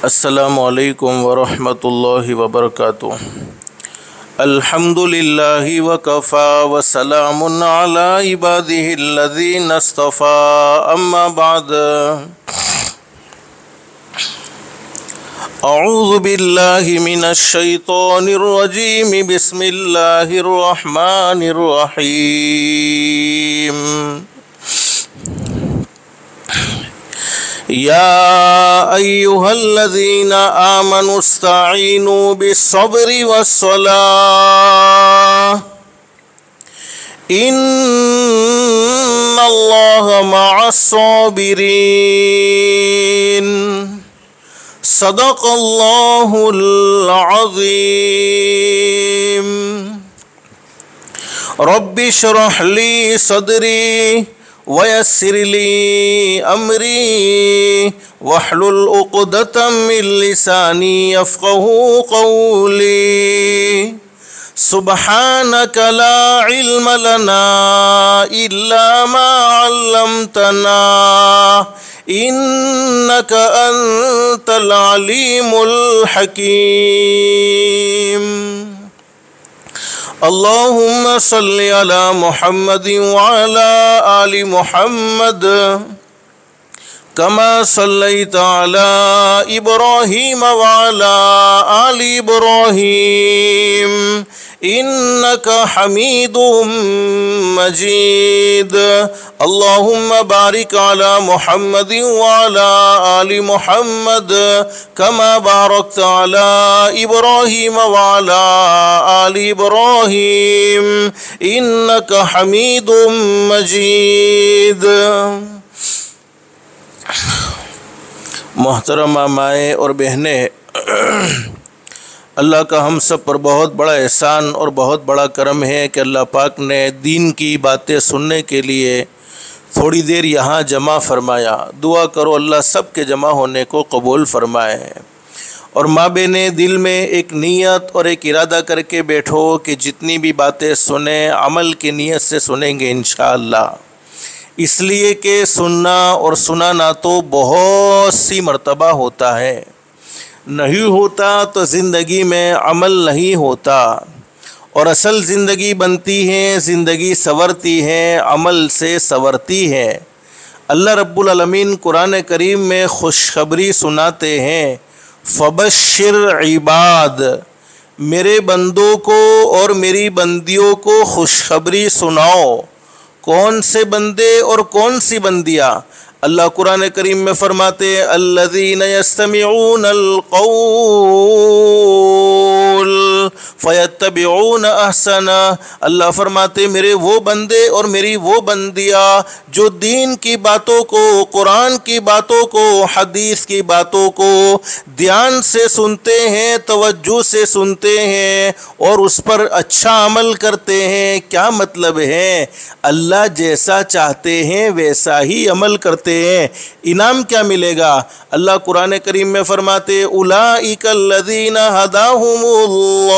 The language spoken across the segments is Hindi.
अस्सलामुअलैकुम वरहमतुल्लाहि वबरकातुह। अल्हम्दुलिल्लाहि वकफ़ा वसलामुन अला इबादिहिल्लज़ीना इस्तफ़ा अम्मा बाद। अऊज़ु बिल्लाहि मिनश शैतानिर रजीम बिस्मिल्लाहिर रहमानिर रहीम। या अय्युहल्लज़ीना आमनु इस्तईनु बिस्सब्रि वस्सलाह इन्नल्लाहा मअस्साबिरीन। सदक़ल्लाहुल अज़ीम। रब्बि इश्रह ली सदरी वयस्सिर ली अमरी वहलुल उक़दतम मिन लिसानी यफ़क़हू क़ौली। सुब्हानक ला इल्म लना इल्ला मा अल्लमतना इन्नक अंतल अलीमुल हकीम। अल्लाहुम्मा सल्लि अला मुहम्मदिन व अला आलि मुहम्मद कमा सल्लैता अला इब्राहीम व अला आलि इब्राहीम इन्नका हमीदुम मजीद। अल्लाहुम्मा बारिक अला मुहम्मदिन व अला आलि मुहम्मद कमा बारकता अला इब्राहीम व अला आलि इब्राहीम इन्नका हमीदुम मजीद। मोहतरमा माएँ और बहनें, अल्लाह का हम सब पर बहुत बड़ा एहसान और बहुत बड़ा करम है कि अल्लाह पाक ने दीन की बातें सुनने के लिए थोड़ी देर यहाँ जमा फरमाया। दुआ करो अल्लाह सब के जमा होने को कबूल फरमाए। और माँ बहने, दिल में एक नीयत और एक इरादा करके बैठो कि जितनी भी बातें सुने अमल की नीयत से सुनेंगे इंशाअल्लाह। इसलिए कि सुनना और सुनाना तो बहुत सी मर्तबा होता है, नहीं होता तो ज़िंदगी में अमल नहीं होता। और असल ज़िंदगी बनती है, ज़िंदगी संवरती है, अमल से संवरती है। अल्लाह रब्बुल अलमीन कुरान करीम में खुशखबरी सुनाते हैं, फ़बश्शिर इबाद, मेरे बंदों को और मेरी बंदियों को खुशखबरी सुनाओ। कौन से बंदे और कौन सी बंदियाँ? अल्लाह कुरान करीम में फरमाते हैं, अल्लज़ीना यस्तमिऊनल क़ौल फ़यत्तबिऊन अहसना। अल्लाह फरमाते मेरे वो बंदे और मेरी वो बंदियाँ जो दीन की बातों को, कुरान की बातों को, हदीस की बातों को ध्यान से सुनते हैं, तवज्जो से सुनते हैं और उस पर अच्छा अमल करते हैं। क्या मतलब है? अल्लाह जैसा चाहते हैं वैसा ही अमल करते हैं। इनाम क्या मिलेगा? अल्लाह कुरान करीम में फरमाते उलाइका अल्लज़ीना हदाहुमुल्लाह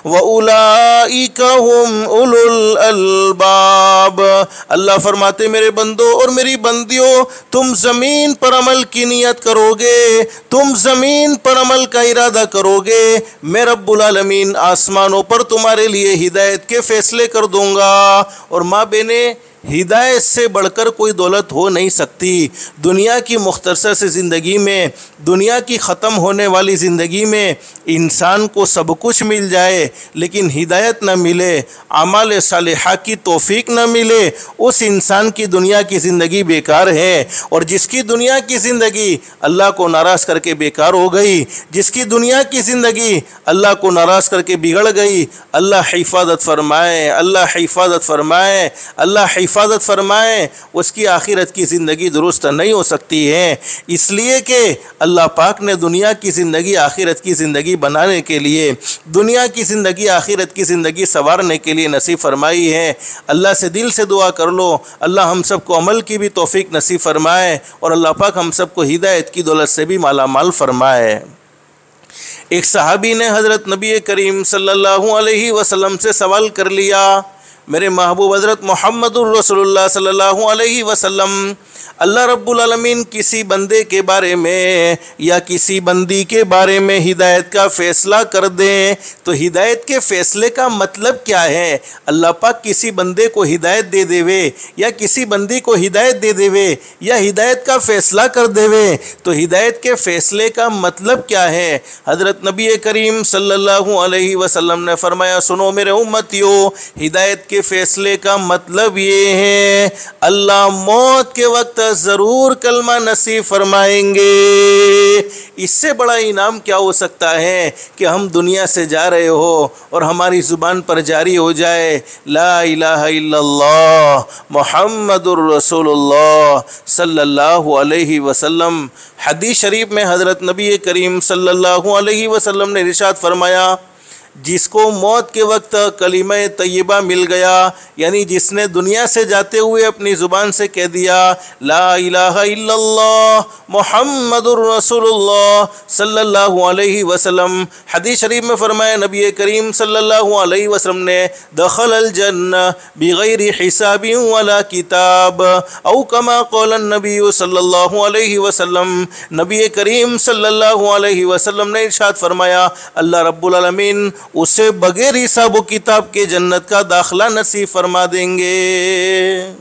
व उलाइका हुम उलुल अलबाब। अल्लाह फरमाते मेरे बंदों और मेरी बंदियों, तुम ज़मीन पर अमल की नियत करोगे, तुम ज़मीन पर अमल का इरादा करोगे, मैं रब्बुल आलमीन आसमानों पर तुम्हारे लिए हिदायत के फ़ैसले कर दूँगा। और माँ बहने, हिदायत से बढ़कर कोई दौलत हो नहीं सकती। दुनिया की मुख्तसर से ज़िंदगी में, दुनिया की ख़त्म होने वाली ज़िंदगी में इंसान को सब कुछ मिल जाए लेकिन हिदायत न मिले, अमाल सालिहा की तौफीक न मिले, उस इंसान की दुनिया की ज़िंदगी बेकार है। और जिसकी दुनिया की ज़िंदगी अल्लाह को नाराज़ करके बेकार हो गई, जिसकी दुनिया की ज़िंदगी अल्लाह को नाराज़ करके बिगड़ गई, अल्लाह हिफाजत फ़रमाए, अल्लाह हिफाजत फ़रमाए, अल्लाह हिफाजत फ़रमाए, उसकी आखिरत की ज़िंदगी दुरुस्त नहीं हो सकती है। इसलिए कि अल्लाह पाक ने दुनिया की ज़िंदगी आखिरत की ज़िंदगी बनाने के लिए, दुनिया की ज़िंदगी आखिरत की ज़िंदगी संवारने के लिए नसीब फरमाई है। अल्लाह से दिल से दुआ कर लो, अल्लाह हम सबको अमल की भी तौफीक नसीब फरमाए और अल्लाह पाक हम सबको हिदायत की दौलत से भी माला माल फरमाए। एक सहाबी ने हज़रत नबी करीम सल्लल्लाहु अलैहि वसल्लम से सवाल कर लिया, मेरे महबूब हज़रत मुहम्मदुर रसूलुल्लाह सल्लल्लाहु अलैहि वसल्लम, अल्लाह रब्बुल आलमीन किसी बंदे के बारे में या किसी बंदी के बारे में हिदायत का फ़ैसला कर दें तो हिदायत के फ़ैसले का मतलब क्या है? अल्लाह पाक किसी बंदे को हिदायत दे देवे या किसी बंदी को हिदायत दे देवे या हिदायत का फ़ैसला कर देवे तो हिदायत के फ़ैसले का मतलब क्या है? हज़रत नबी करीम सल्लल्लाहु अलैहि वसल्लम ने फरमाया, सुनो मेरे उम्मतियों, हिदायत के फ़ैसले का मतलब ये है अल्लाह मौत के वक्त ज़रूर कलमा नसीब फरमाएंगे। इससे बड़ा इनाम क्या हो सकता है कि हम दुनिया से जा रहे हो और हमारी ज़ुबान पर जारी हो जाए ला इलाहा इल्लल्लाह मुहम्मदुर रसूलुल्लाह सल्लल्लाहु अलैहि वसल्लम। हदीस शरीफ में हज़रत नबी करीम सल्लल्लाहु अलैहि वसल्लम ने इरशाद फरमाया, जिसको मौत के वक्त कलीमा तय्यबा मिल गया, यानी जिसने दुनिया से जाते हुए अपनी ज़ुबान से कह दिया ला इलाहा इल्लल्लाह मुहम्मदुर रसूलुल्लाह सल्लल्लाहु अलैहि वसल्लम, हदीस शरीफ में फरमाया नबी करीम सल्लल्लाहु अलैहि वसल्लम ने, दखलल जन्नह बिगैरि हिसाबिन वला किताब औ कमा क़ाल नबी सल्लल्लाहु अलैहि वसल्लम। नबी करीम सल्लल्लाहु अलैहि वसल्लम ने इरशाद फरमाया, अल्लाह रब्बुल आलमीन उसे बगैर हिसाब किताब के जन्नत का दाखिला नसीब फरमा देंगे।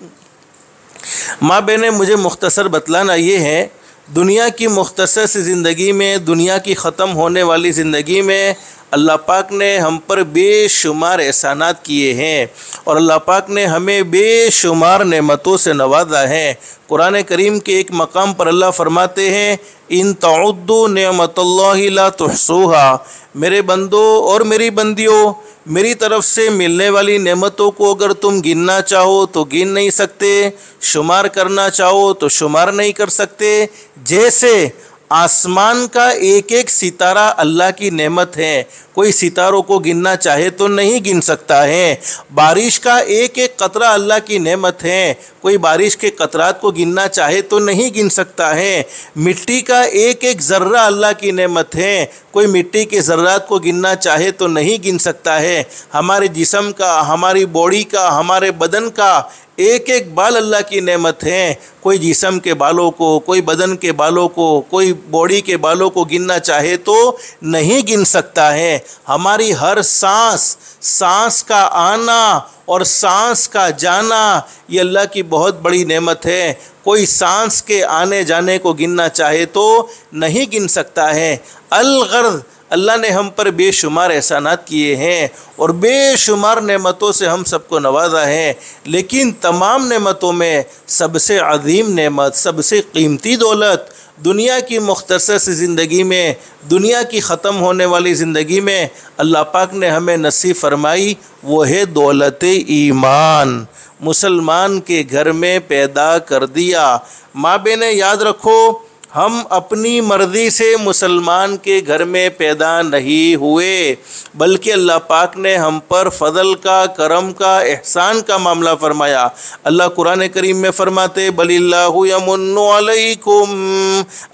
माँ बहने, मुझे मुख्तसर बतलाना ये है, दुनिया की मुख्तसर सी ज़िंदगी में, दुनिया की ख़त्म होने वाली ज़िंदगी में अल्लाह पाक ने हम पर बेशुमार एहसानात किए हैं और अल्लाह पाक ने हमें बेशुमार नेमतों से नवाजा है। कुरान करीम के एक मकाम पर अल्लाह फरमाते हैं, इन तउद्दू नेमतुल्लाहि ला तुहसूहा, मेरे बंदों और मेरी बंदियों, मेरी तरफ़ से मिलने वाली नेमतों को अगर तुम गिनना चाहो तो गिन नहीं सकते, शुमार करना चाहो तो शुमार नहीं कर सकते। जैसे आसमान का एक एक सितारा अल्लाह की नेमत है, कोई सितारों को गिनना चाहे तो नहीं गिन सकता है। बारिश का एक एक कतरा अल्लाह की नेमत है, कोई बारिश के कतरात को गिनना चाहे तो नहीं गिन सकता है। मिट्टी का एक एक ज़र्रा अल्लाह की नेमत है, कोई मिट्टी के ज़र्रात को गिनना चाहे तो नहीं गिन सकता है। हमारे जिस्म का, हमारी बॉडी का, हमारे बदन का एक एक बाल अल्लाह की नेमत है, कोई जिस्म के बालों को, कोई बदन के बालों को, कोई बॉडी के बालों को गिनना चाहे तो नहीं गिन सकता है। हमारी हर सांस का आना और सांस का जाना ये अल्लाह की बहुत बड़ी नेमत है, कोई सांस के आने जाने को गिनना चाहे तो नहीं गिन सकता है। अल-गर्ज़, अल्लाह ने हम पर बेशुमार एहसानात किए हैं और बेशुमार नेमतों से हम सबको नवाजा है, लेकिन तमाम नेमतों में सबसे अज़ीम नेमत, सबसे कीमती दौलत दुनिया की मुख्तसर सी ज़िंदगी में, दुनिया की ख़त्म होने वाली ज़िंदगी में अल्लाह पाक ने हमें नसीब फरमाई, वो है दौलत ईमान। मुसलमान के घर में पैदा कर दिया। माँ बहनें, याद रखो, हम अपनी मर्ज़ी से मुसलमान के घर में पैदा नहीं हुए, बल्कि अल्लाह पाक ने हम पर फ़ज़ल का, करम का, एहसान का मामला फ़रमाया। अल्लाह कुरान करीम में फ़रमाते, बलिल्लाहु यमुन्नु अलैकुम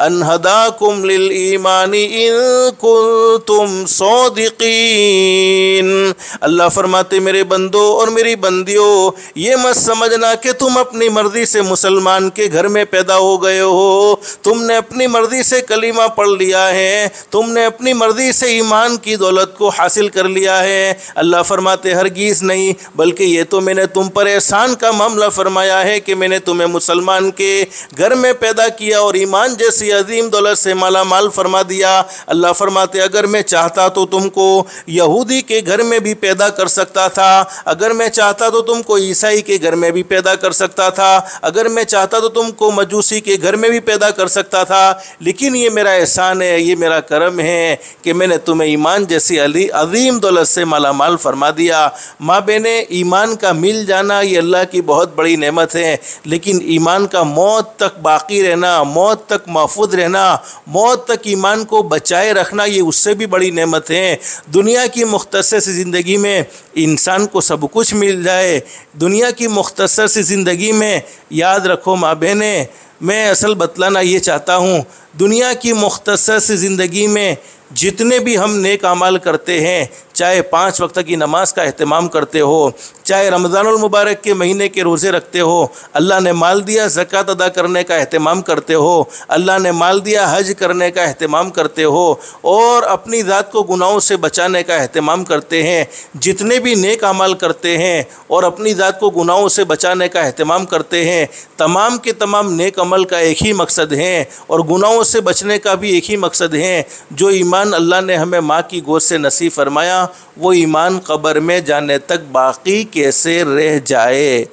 अन हदाकुम लिल ईमानी इन कुंतुम सादिकीन। अल्लाह फ़रमाते, मेरे बंदों और मेरी बंदियों, ये मत समझना कि तुम अपनी मर्ज़ी से मुसलमान के घर में पैदा हो गए हो, तुमने अपनी मर्ज़ी से कलीमा पढ़ लिया है, तुमने अपनी मर्ज़ी से ईमान की दौलत को हासिल कर लिया है। अल्लाह फरमाते, हरगिज़ नहीं, बल्कि ये तो मैंने तुम पर एहसान का मामला फरमाया है कि मैंने तुम्हें मुसलमान के घर में पैदा किया और ईमान जैसी अजीम दौलत से माला माल फरमा दिया। अल्लाह फरमाते, अगर मैं चाहता तो तुमको यहूदी के घर में भी पैदा कर सकता था, अगर मैं चाहता तो तुमको ईसाई के घर में भी पैदा कर सकता था, अगर मैं चाहता तो तुमको मजूसी के घर में भी पैदा कर सकता था, लेकिन ये मेरा एहसान है, ये मेरा करम है कि मैंने तुम्हें ईमान जैसी अजीम दौलत से माला माल फरमा दिया। माँ बहने, ईमान का मिल जाना ये अल्लाह की बहुत बड़ी नेमत है, लेकिन ईमान का मौत तक बाकी रहना, मौत तक महफूज रहना, मौत तक ईमान को बचाए रखना, ये उससे भी बड़ी नेमत है। दुनिया की मुख्तसर सी ज़िंदगी में इंसान को सब कुछ मिल जाए, दुनिया की मुख्तसर सी ज़िंदगी में याद रखो माँ बहने, मैं असल बतलाना ये चाहता हूँ, दुनिया की मुख्तसर सी ज़िंदगी में जितने भी हम नेक अमाल करते हैं, चाहे 5 वक्त की नमाज का अहतमाम करते हो, चाहे रमज़ानुल मुबारक के महीने के रोज़े रखते हो, अल्लाह ने माल दिया ज़कात अदा करने का अहतमाम करते हो, अल्लाह ने माल दिया हज करने का अहतमाम करते हो, और अपनी ज़ात को गुनाहों से बचाने का अहतमाम करते हैं। जितने भी नेक अमाल करते हैं और अपनी ज़ात को गुनाहों से बचाने का अहतमाम करते हैं, तमाम के तमाम नेक अमल का एक ही मकसद है और गुनाहों से बचने का भी एक ही मकसद है। जो ईमान अल्लाह ने हमें माँ की गोद से नसीब फरमाया, वो ईमान क़ब्र में जाने तक बाकी कैसे रह जाए।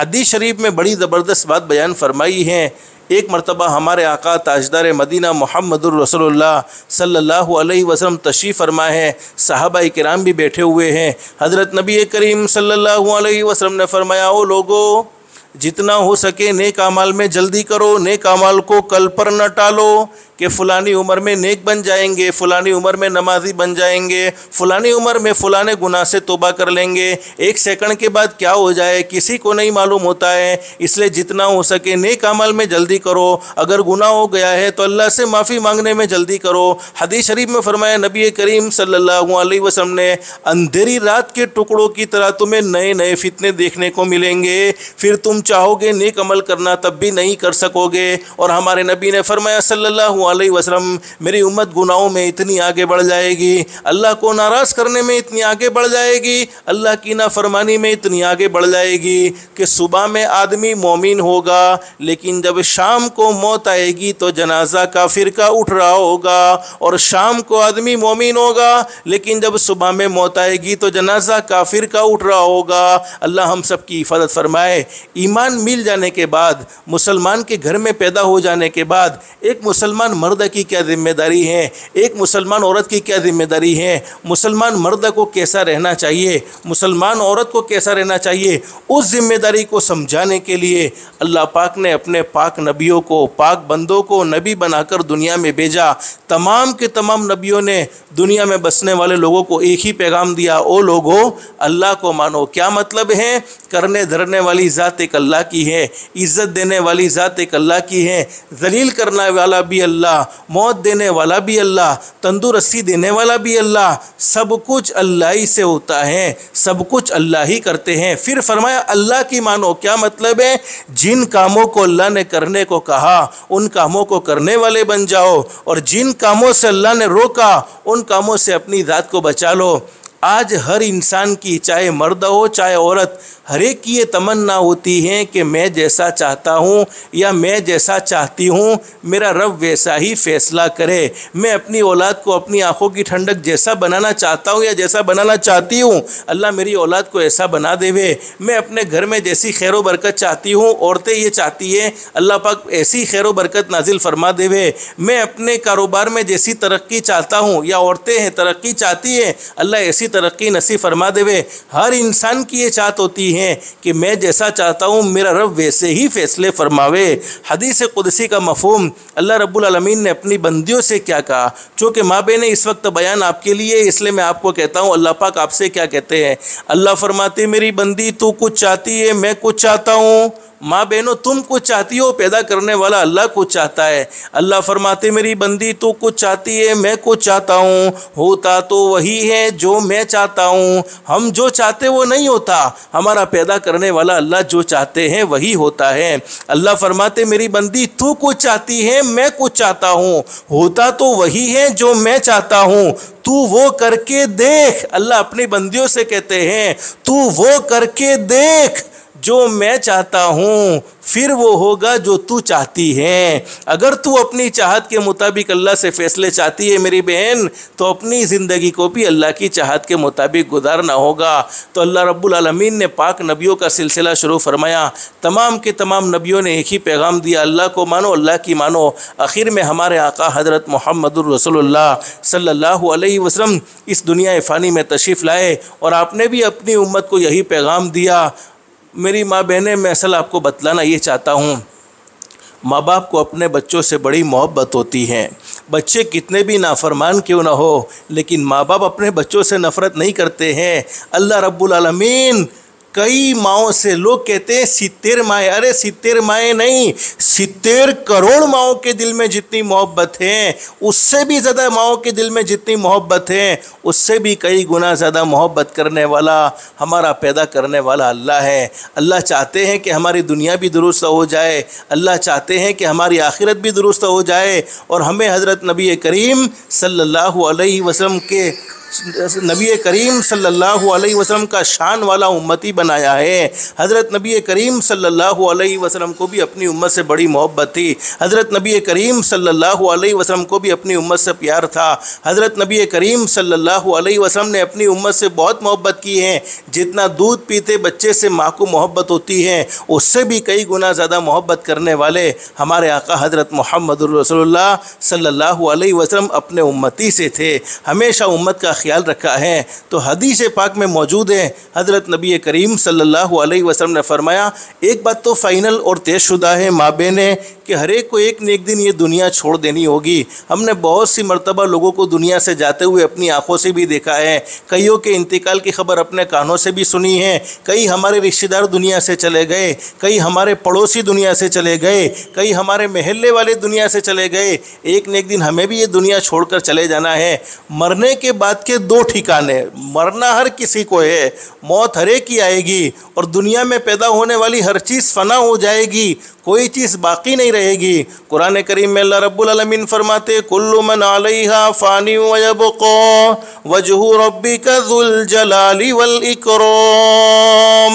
हदीस शरीफ में बड़ी ज़बरदस्त बात बयान फरमाई है। एक मरतबा हमारे आका ताजदार मदीना मुहम्मदुर रसूलुल्लाह सल्लल्लाहु अलैहि वसल्लम तशरीफ़ फरमाए हैं, सहाबा किराम भी बैठे हुए हैं। हज़रत नबी करीम सल्लल्लाहु अलैहि वसल्लम ने फरमाया, ओ लोगो, जितना हो सके नेक अमाल में जल्दी करो, नेक अमाल को कल पर न टालो कि फ़लानी उम्र में नेक बन जाएंगे, फ़लानी उम्र में नमाजी बन जाएंगे, फ़लानी उम्र में फ़लाने गुनाह से तौबा कर लेंगे। 1 सेकंड के बाद क्या हो जाए किसी को नहीं मालूम होता है, इसलिए जितना हो सके नेक अमाल में जल्दी करो। अगर गुनाह हो गया है तो अल्लाह से माफ़ी मांगने में जल्दी करो। हदीस शरीफ में फरमाया नबी करीम सल्लल्लाहु अलैहि वसल्लम ने, अंधेरी रात के टुकड़ों की तरह तुम्हें नए नए फितने देखने को मिलेंगे, फिर तुम चाहोगे नेक अमल करना तब भी नहीं कर सकोगे। और हमारे नबी ने फरमाया सल्लल्लाहु अलैहि वसल्लम, मेरी उम्मत गुनाहों में इतनी आगे बढ़ जाएगी, अल्लाह को नाराज़ करने में इतनी आगे बढ़ जाएगी, अल्लाह की नाफरमानी में इतनी आगे बढ़ जाएगी कि सुबह में आदमी मोमिन होगा, लेकिन जब शाम को मौत आएगी तो जनाजा काफिर का उठ रहा होगा, और शाम को आदमी मोमिन होगा, लेकिन जब सुबह में मौत आएगी तो जनाजा काफिर का उठ रहा होगा। अल्लाह हम सब की हिफाजत फरमाए। ईमान मिल जाने के बाद, मुसलमान के घर में पैदा हो जाने के बाद, एक मुसलमान मर्द की क्या जिम्मेदारी है, एक मुसलमान औरत की क्या जिम्मेदारी है, मुसलमान मर्द को कैसा रहना चाहिए, मुसलमान औरत को कैसा रहना चाहिए, उस जिम्मेदारी को समझाने के लिए अल्लाह पाक ने अपने पाक नबियों को, पाक बंदों को नबी बनाकर दुनिया में भेजा। तमाम के तमाम नबियों ने दुनिया में बसने वाले लोगों को एक ही पैगाम दिया, ओ लोगों, अल्लाह को मानो। क्या मतलब है? करने धरने वाली ज़ात एक अल्लाह की है, इज़्ज़त देने वाली ज़ात एक अल्लाह की है, ज़लील करने वाला भी अल्लाह, मौत देने वाला भी अल्लाह, तंदुरुस्ती देने वाला भी अल्लाह, सब कुछ अल्लाह ही से होता है, सब कुछ अल्लाह ही करते हैं। फिर फरमाया अल्लाह की मानो। क्या मतलब है? जिन कामों को अल्लाह ने करने को कहा उन कामों को करने वाले बन जाओ, और जिन कामों से अल्लाह ने रोका उन कामों से अपनी ज़ात को बचा लो। आज हर इंसान की, चाहे मर्द हो चाहे औरत, हर एक की ये तमन्ना होती है कि मैं जैसा चाहता हूँ या मैं जैसा चाहती हूँ मेरा रब वैसा ही फ़ैसला करे। मैं अपनी औलाद को अपनी आँखों की ठंडक जैसा बनाना चाहता हूँ या जैसा बनाना चाहती हूँ, अल्लाह मेरी औलाद को ऐसा बना देवे। मैं अपने घर में जैसी खैर व बरकत चाहती हूँ, औरतें ये चाहती है, अल्लाह पाक ऐसी खैर व बरकत नाजिल फरमा देवे। मैं अपने कारोबार में जैसी तरक्की चाहता हूँ या औरतें हैं तरक्की चाहती है, अल्लाह ऐसी तरक्की नसीब फरमा देवे। हर इंसान की ये चाहत होती है कि मैं जैसा चाहता हूँ मेरा रब वैसे ही फैसले फरमावे। हदीस कुदसी का मफहूम अल्लाह रब्बुल आलमीन ने अपनी बंदियों से क्या कहा, चूँकि माँ बहन इस वक्त बयान आपके लिए, इसलिए मैं आपको कहता हूँ अल्लाह पाक आपसे क्या कहते हैं। अल्लाह फरमाते मेरी बंदी तू कुछ चाहती है, मैं कुछ चाहता हूँ। माँ बहनों तुम कुछ चाहती हो, पैदा करने वाला अल्लाह कुछ चाहता है। अल्लाह फरमाते मेरी बंदी तू कुछ चाहती है, मैं कुछ चाहता हूँ, होता तो वही है जो मैं चाहता हूँ। हम जो चाहते वो नहीं होता, हमारा पैदा करने वाला अल्लाह जो चाहते हैं वही होता है। अल्लाह फरमाते मेरी बंदी तू कुछ चाहती है, मैं कुछ चाहता हूँ, होता तो वही है जो मैं चाहता हूँ, तू वो करके देख। अल्लाह अपनी बंदियों से कहते हैं तू वो करके देख जो मैं चाहता हूँ, फिर वो होगा जो तू चाहती है। अगर तू अपनी चाहत के मुताबिक अल्लाह से फ़ैसले चाहती है मेरी बहन, तो अपनी ज़िंदगी को भी अल्लाह की चाहत के मुताबिक गुजारना होगा। तो अल्लाह रब्बुल आलमीन ने पाक नबियों का सिलसिला शुरू फरमाया। तमाम के तमाम नबियों ने एक ही पैगाम दिया, अल्लाह को मानो, अल्लाह की मानो। आखिर में हमारे आका हज़रत मुहम्मदुर रसूलुल्लाह सल्लल्लाहु अलैहि वसल्लम इस दुनिया फ़ानी में तशरीफ़ लाए और आपने भी अपनी उम्मत को यही पैगाम दिया। मेरी माँ बहनें, मैं असल आपको बतलाना ये चाहता हूँ, माँ बाप को अपने बच्चों से बड़ी मोहब्बत होती है। बच्चे कितने भी नाफरमान क्यों ना हो, लेकिन माँ बाप अपने बच्चों से नफ़रत नहीं करते हैं। अल्लाह रब्बुल आलमीन कई माओं से। लोग कहते हैं 70 माएँ, अरे 70 माएँ नहीं, 70 करोड़ माओं के दिल में जितनी मोहब्बत है, उससे भी ज़्यादा माओं के दिल में जितनी मोहब्बत है, उससे भी कई गुना ज़्यादा मोहब्बत करने वाला, हमारा पैदा करने वाला अल्लाह है। अल्लाह चाहते हैं कि हमारी दुनिया भी दुरुस्त हो जाए, अल्लाह चाहते हैं कि हमारी आखिरत भी दुरुस्त हो जाए, और हमें हज़रत नबी करीम सल्लल्लाहु अलैहि वसल्लम के नबी करीम सल्लल्लाहु अलैहि वसल्लम का शान वाला उम्मती बनाया है। हज़रत नबी करीम सल्लल्लाहु अलैहि वसल्लम को भी अपनी उम्मत से बड़ी मोहब्बत थी। हज़रत नबी करीम सल्लल्लाहु अलैहि वसल्लम को भी अपनी उम्मत से प्यार था। हज़रत नबी करीम सल्लल्लाहु अलैहि वसल्लम ने अपनी उम्मत से बहुत मोहब्बत की है। जितना दूध पीते बच्चे से माँ को मोहब्बत होती है, उससे भी कई गुना ज़्यादा मोहब्बत करने वाले हमारे आका हज़रत मुहम्मदुर रसूलुल्लाह सल्लल्लाहु अलैहि वसल्लम अपने उम्मती से थे, हमेशा उम्मत का ख्याल रखा है। तो हदीस पाक में मौजूद है, हज़रत नबी करीम सल्लल्लाहु अलैहि वसल्लम ने फरमाया, एक बात तो फ़ाइनल और तयशुदा है माँ बहने कि हर एक को एक न एक दिन ये दुनिया छोड़ देनी होगी। हमने बहुत सी मरतबा लोगों को दुनिया से जाते हुए अपनी आंखों से भी देखा है, कईयों के इंतकाल की खबर अपने कानों से भी सुनी है। कई हमारे रिश्तेदार दुनिया से चले गए, कई हमारे पड़ोसी दुनिया से चले गए, कई हमारे महल्ले वाले दुनिया से चले गए। एक न एक दिन हमें भी ये दुनिया छोड़कर चले जाना है। मरने के बाद के दो ठिकाने, मरना हर किसी को है, मौत हर एक की आएगी, और दुनिया में पैदा होने वाली हर चीज़ फना हो जाएगी, कोई चीज़ बाकी नहीं रहेगी। कुरान करीम में अल्लाह रब्बुल आलमीन फरमाते, कुल्लु मन अलैहा फ़ानी व यबक़ा वजहु रब्बिका ज़ुल जलाली वल इकराम।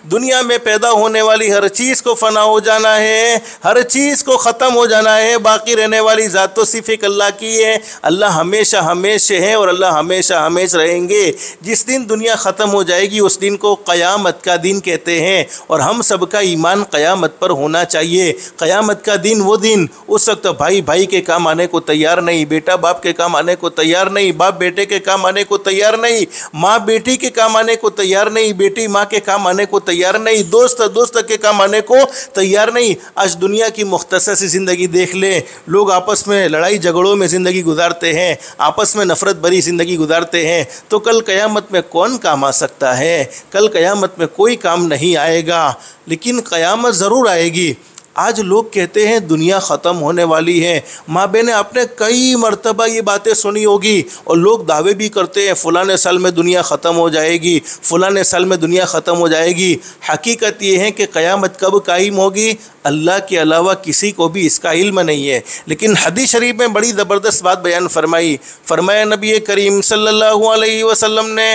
दुनिया में पैदा होने वाली हर चीज़ को फना हो जाना है, हर चीज़ को ख़त्म हो जाना है, बाकी रहने वाली ज़ात तो सिर्फ एक अल्लाह की है। अल्लाह हमेशा हमेशा है और अल्लाह हमेशा हमेशा रहेंगे। जिस दिन दुनिया ख़त्म हो जाएगी उस दिन को क़यामत का दिन कहते हैं, और हम सबका ईमान क़यामत पर होना चाहिए। क़यामत का दिन वो दिन, उस वक्त भाई भाई के काम आने को तैयार नहीं, बेटा बाप के काम आने को तैयार नहीं, बाप बेटे के काम आने को तैयार नहीं, माँ बेटी के काम आने को तैयार नहीं, बेटी माँ के काम आने को तैयार नहीं, दोस्त दोस्त के काम आने को तैयार नहीं। आज दुनिया की मुख्तसर सी ज़िंदगी देख ले, लोग आपस में लड़ाई झगड़ों में ज़िंदगी गुजारते हैं, आपस में नफ़रत भरी ज़िंदगी गुजारते हैं। तो कल क़यामत में कौन काम आ सकता है? कल क़यामत में कोई काम नहीं आएगा, लेकिन क़यामत ज़रूर आएगी। आज लोग कहते हैं दुनिया ख़त्म होने वाली है। माँ बहने, आपने कई मरतबा ये बातें सुनी होगी, और लोग दावे भी करते हैं फ़लाने साल में दुनिया ख़त्म हो जाएगी, फ़लाने साल में दुनिया ख़त्म हो जाएगी। हकीकत ये है कि क़यामत कब कायम होगी, अल्लाह के अलावा किसी को भी इसका इल्म नहीं है। लेकिन हदीस शरीफ में बड़ी ज़बरदस्त बात बयान फरमाया नबी करीम सल्लल्लाहु अलैहि वसल्लम ने,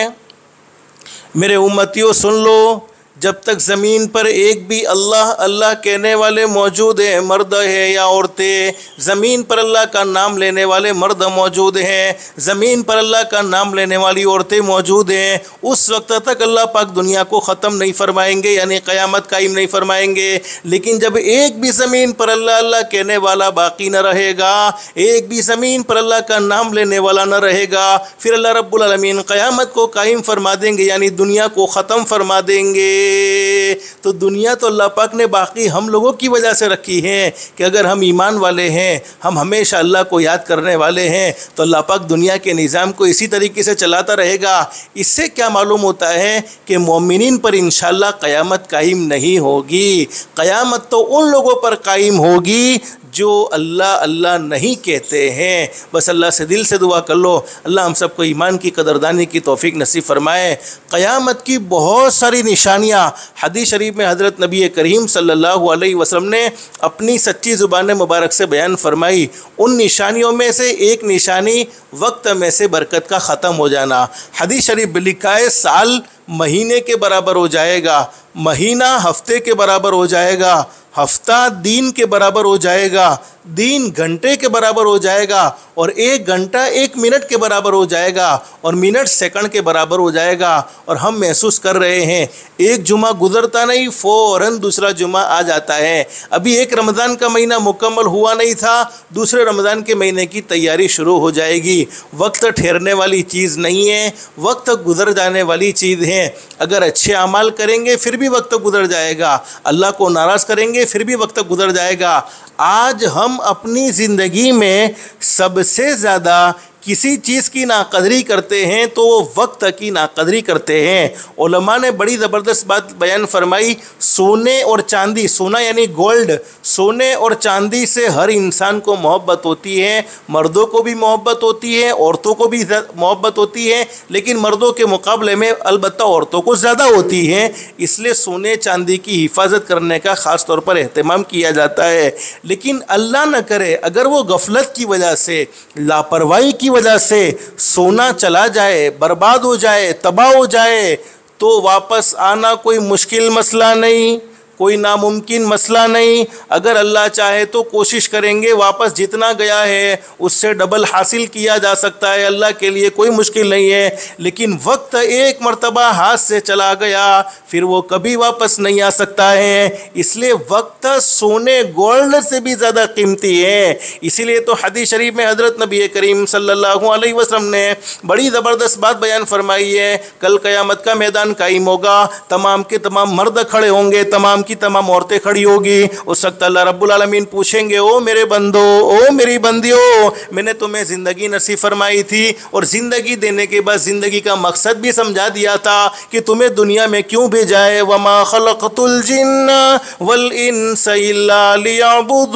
मेरे उम्मतियों सुन लो, जब तक ज़मीन पर एक भी अल्लाह अल्लाह कहने वाले मौजूद हैं, मर्द है या औरतें, ज़मीन पर अल्लाह का नाम लेने वाले मर्द मौजूद हैं, ज़मीन पर अल्लाह का नाम लेने वाली औरतें मौजूद हैं, उस वक्त तक अल्लाह पाक दुनिया को ख़त्म नहीं फरमाएंगे, यानी क़यामत कायम नहीं फरमाएंगे। लेकिन जब एक भी ज़मीन पर अल्लाह अल्लाह कहने वाला बाकी न रहेगा, एक भी ज़मीन पर अल्लाह का नाम लेने वाला न रहेगा, फिर अल्लाह रब्बुल आलमीन क़यामत को कायम फरमा देंगे, यानी दुनिया को ख़त्म फरमा देंगे। तो दुनिया तो अल्लाह पाक ने बाकी हम लोगों की वजह से रखी है कि अगर हम ईमान वाले हैं, हम हमेशा अल्लाह को याद करने वाले हैं, तो अल्लाह पाक दुनिया के निज़ाम को इसी तरीके से चलाता रहेगा। इससे क्या मालूम होता है कि मोमिनीन पर इंशाअल्लाह क़यामत कायम नहीं होगी। क़यामत तो उन लोगों पर कायम होगी जो अल्लाह अल्लाह नहीं कहते हैं। बस अल्लाह से दिल से दुआ कर लो, अल्लाह हम सबको ईमान की कदरदानी की तौफीक नसीब फरमाए। क़यामत की बहुत सारी निशानियाँ हदीस शरीफ में हज़रत नबी करीम सल्लल्लाहु अलैहि वसल्लम ने अपनी सच्ची ज़ुबान मुबारक से बयान फरमाई। उन निशानियों में से एक निशानी वक्त में से बरकत का ख़त्म हो जाना। हदीस शरीफ में लिखा है, साल महीने के बराबर हो जाएगा, महीना हफ्ते के बराबर हो जाएगा, हफ्ता दिन के बराबर हो जाएगा, दिन घंटे के बराबर हो जाएगा, और एक घंटा एक मिनट के बराबर हो जाएगा, और मिनट सेकंड के बराबर हो जाएगा। और हम महसूस कर रहे हैं, एक जुमा गुजरता नहीं फ़ौरन दूसरा जुमा आ जाता है। अभी एक रमज़ान का महीना मुकम्मल हुआ नहीं था, दूसरे रमज़ान के महीने की तैयारी शुरू हो जाएगी। वक्त ठहरने वाली चीज़ नहीं है, वक्त गुजर जाने वाली चीज़ है। अगर अच्छे अमाल करेंगे फिर भी वक्त गुजर जाएगा, अल्लाह को नाराज़ करेंगे फिर भी वक्त गुजर जाएगा। आज हम अपनी ज़िंदगी में सबसे ज़्यादा किसी चीज़ की नाकदरी करते हैं तो वो वक्त की नाकदरी करते हैं। उलमा ने बड़ी ज़बरदस्त बात बयान फरमाई, सोने और चांदी, सोना यानी गोल्ड, सोने और चांदी से हर इंसान को मोहब्बत होती है, मर्दों को भी मोहब्बत होती है, औरतों को भी मोहब्बत होती है, लेकिन मर्दों के मुकाबले में अलबत्ता औरतों को ज़्यादा होती है। इसलिए सोने चांदी की हिफाजत करने का ख़ास तौर पर एहतमाम किया जाता है। लेकिन अल्लाह न करे अगर वो गफलत की वजह से, लापरवाही की वजह से सोना चला जाए, बर्बाद हो जाए, तबाह हो जाए, तो वापस आना कोई मुश्किल मसला नहीं, कोई नामुमकिन मसला नहीं। अगर अल्लाह चाहे तो कोशिश करेंगे, वापस जितना गया है उससे डबल हासिल किया जा सकता है, अल्लाह के लिए कोई मुश्किल नहीं है। लेकिन वक्त एक मर्तबा हाथ से चला गया फिर वो कभी वापस नहीं आ सकता है। इसलिए वक्त सोने गोल्ड से भी ज़्यादा कीमती है। इसीलिए तो हदीस शरीफ में हज़रत नबी करीम सल्लल्लाहु अलैहि वसल्लम ने बड़ी ज़बरदस्त बात बयान फरमाई है, कल क़यामत का मैदान कायम होगा, तमाम के तमाम मर्द खड़े होंगे, तमाम की तमाम औरतें खड़ी होगी। उस वक्त अल्लाह रब्बुल आलमीन पूछेंगे, ओ मेरे बंदो, ओ मेरी बंदियों, मैंने तुम्हें ज़िंदगी नसीब फरमाई थी और ज़िंदगी देने के बाद ज़िंदगी का मकसद भी समझा दिया था कि तुम्हें दुनिया में क्यों भेजा है। वमा खलक़तुल जिन्ना वल इंसा इल्ला लियअबुदून,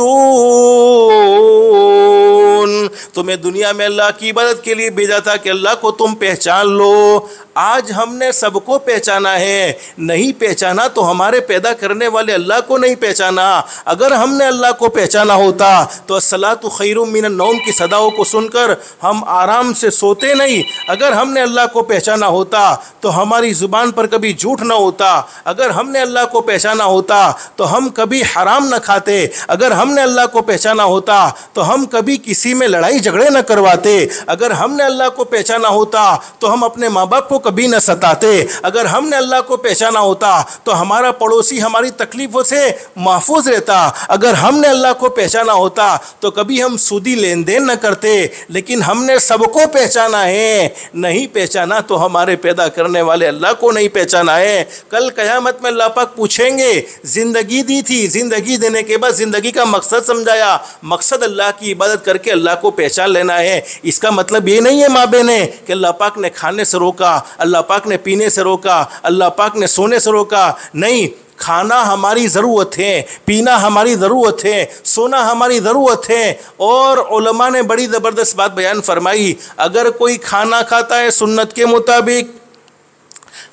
तुम्हें दुनिया में अल्लाह की इबादत के लिए भेजा था कि अल्लाह को तुम पहचान लो। आज हमने सबको पहचाना है, नहीं पहचाना तो हमारे पैदा करने वाले अल्लाह को नहीं पहचाना। अगर हमने अल्लाह को पहचाना होता तो अस्सलातु खैरुम मिनन नौम की सदाओं को सुनकर हम आराम से सोते नहीं। अगर हमने अल्लाह को पहचाना होता तो हमारी ज़ुबान पर कभी झूठ ना होता। अगर हमने अल्लाह को पहचाना होता तो हम कभी हराम न खाते। अगर हमने अल्लाह को पहचाना होता तो हम कभी किसी में लड़ाई झगड़े न करवाते। अगर हमने अल्लाह को पहचाना होता तो हम अपने माँ बाप को कभी न सताते। अगर हमने अल्लाह को पहचाना होता तो हमारा पड़ोसी हमारी तकलीफ़ों से महफूज रहता। अगर हमने अल्लाह को पहचाना होता तो कभी हम सूदी लेन देन न करते। लेकिन हमने सबको पहचाना है, नहीं पहचाना तो हमारे पैदा करने वाले अल्लाह को नहीं पहचाना है। कल क़यामत में अल्लाह पाक पूछेंगे, ज़िंदगी दी थी, ज़िंदगी देने के बाद ज़िंदगी का मकसद समझाया, मकसद अल्लाह की इबादत करके अल्लाह को पहचान लेना है। इसका मतलब ये नहीं है माँ बहने कि अल्लाह पाक ने खाने से रोका, अल्लाह पाक ने पीने से रोका, अल्लाह पाक ने सोने से रोका। नहीं, खाना हमारी ज़रूरत है, पीना हमारी ज़रूरत है, सोना हमारी ज़रूरत है। और उलमा ने बड़ी ज़बरदस्त बात बयान फरमाई, अगर कोई खाना खाता है सुन्नत के मुताबिक,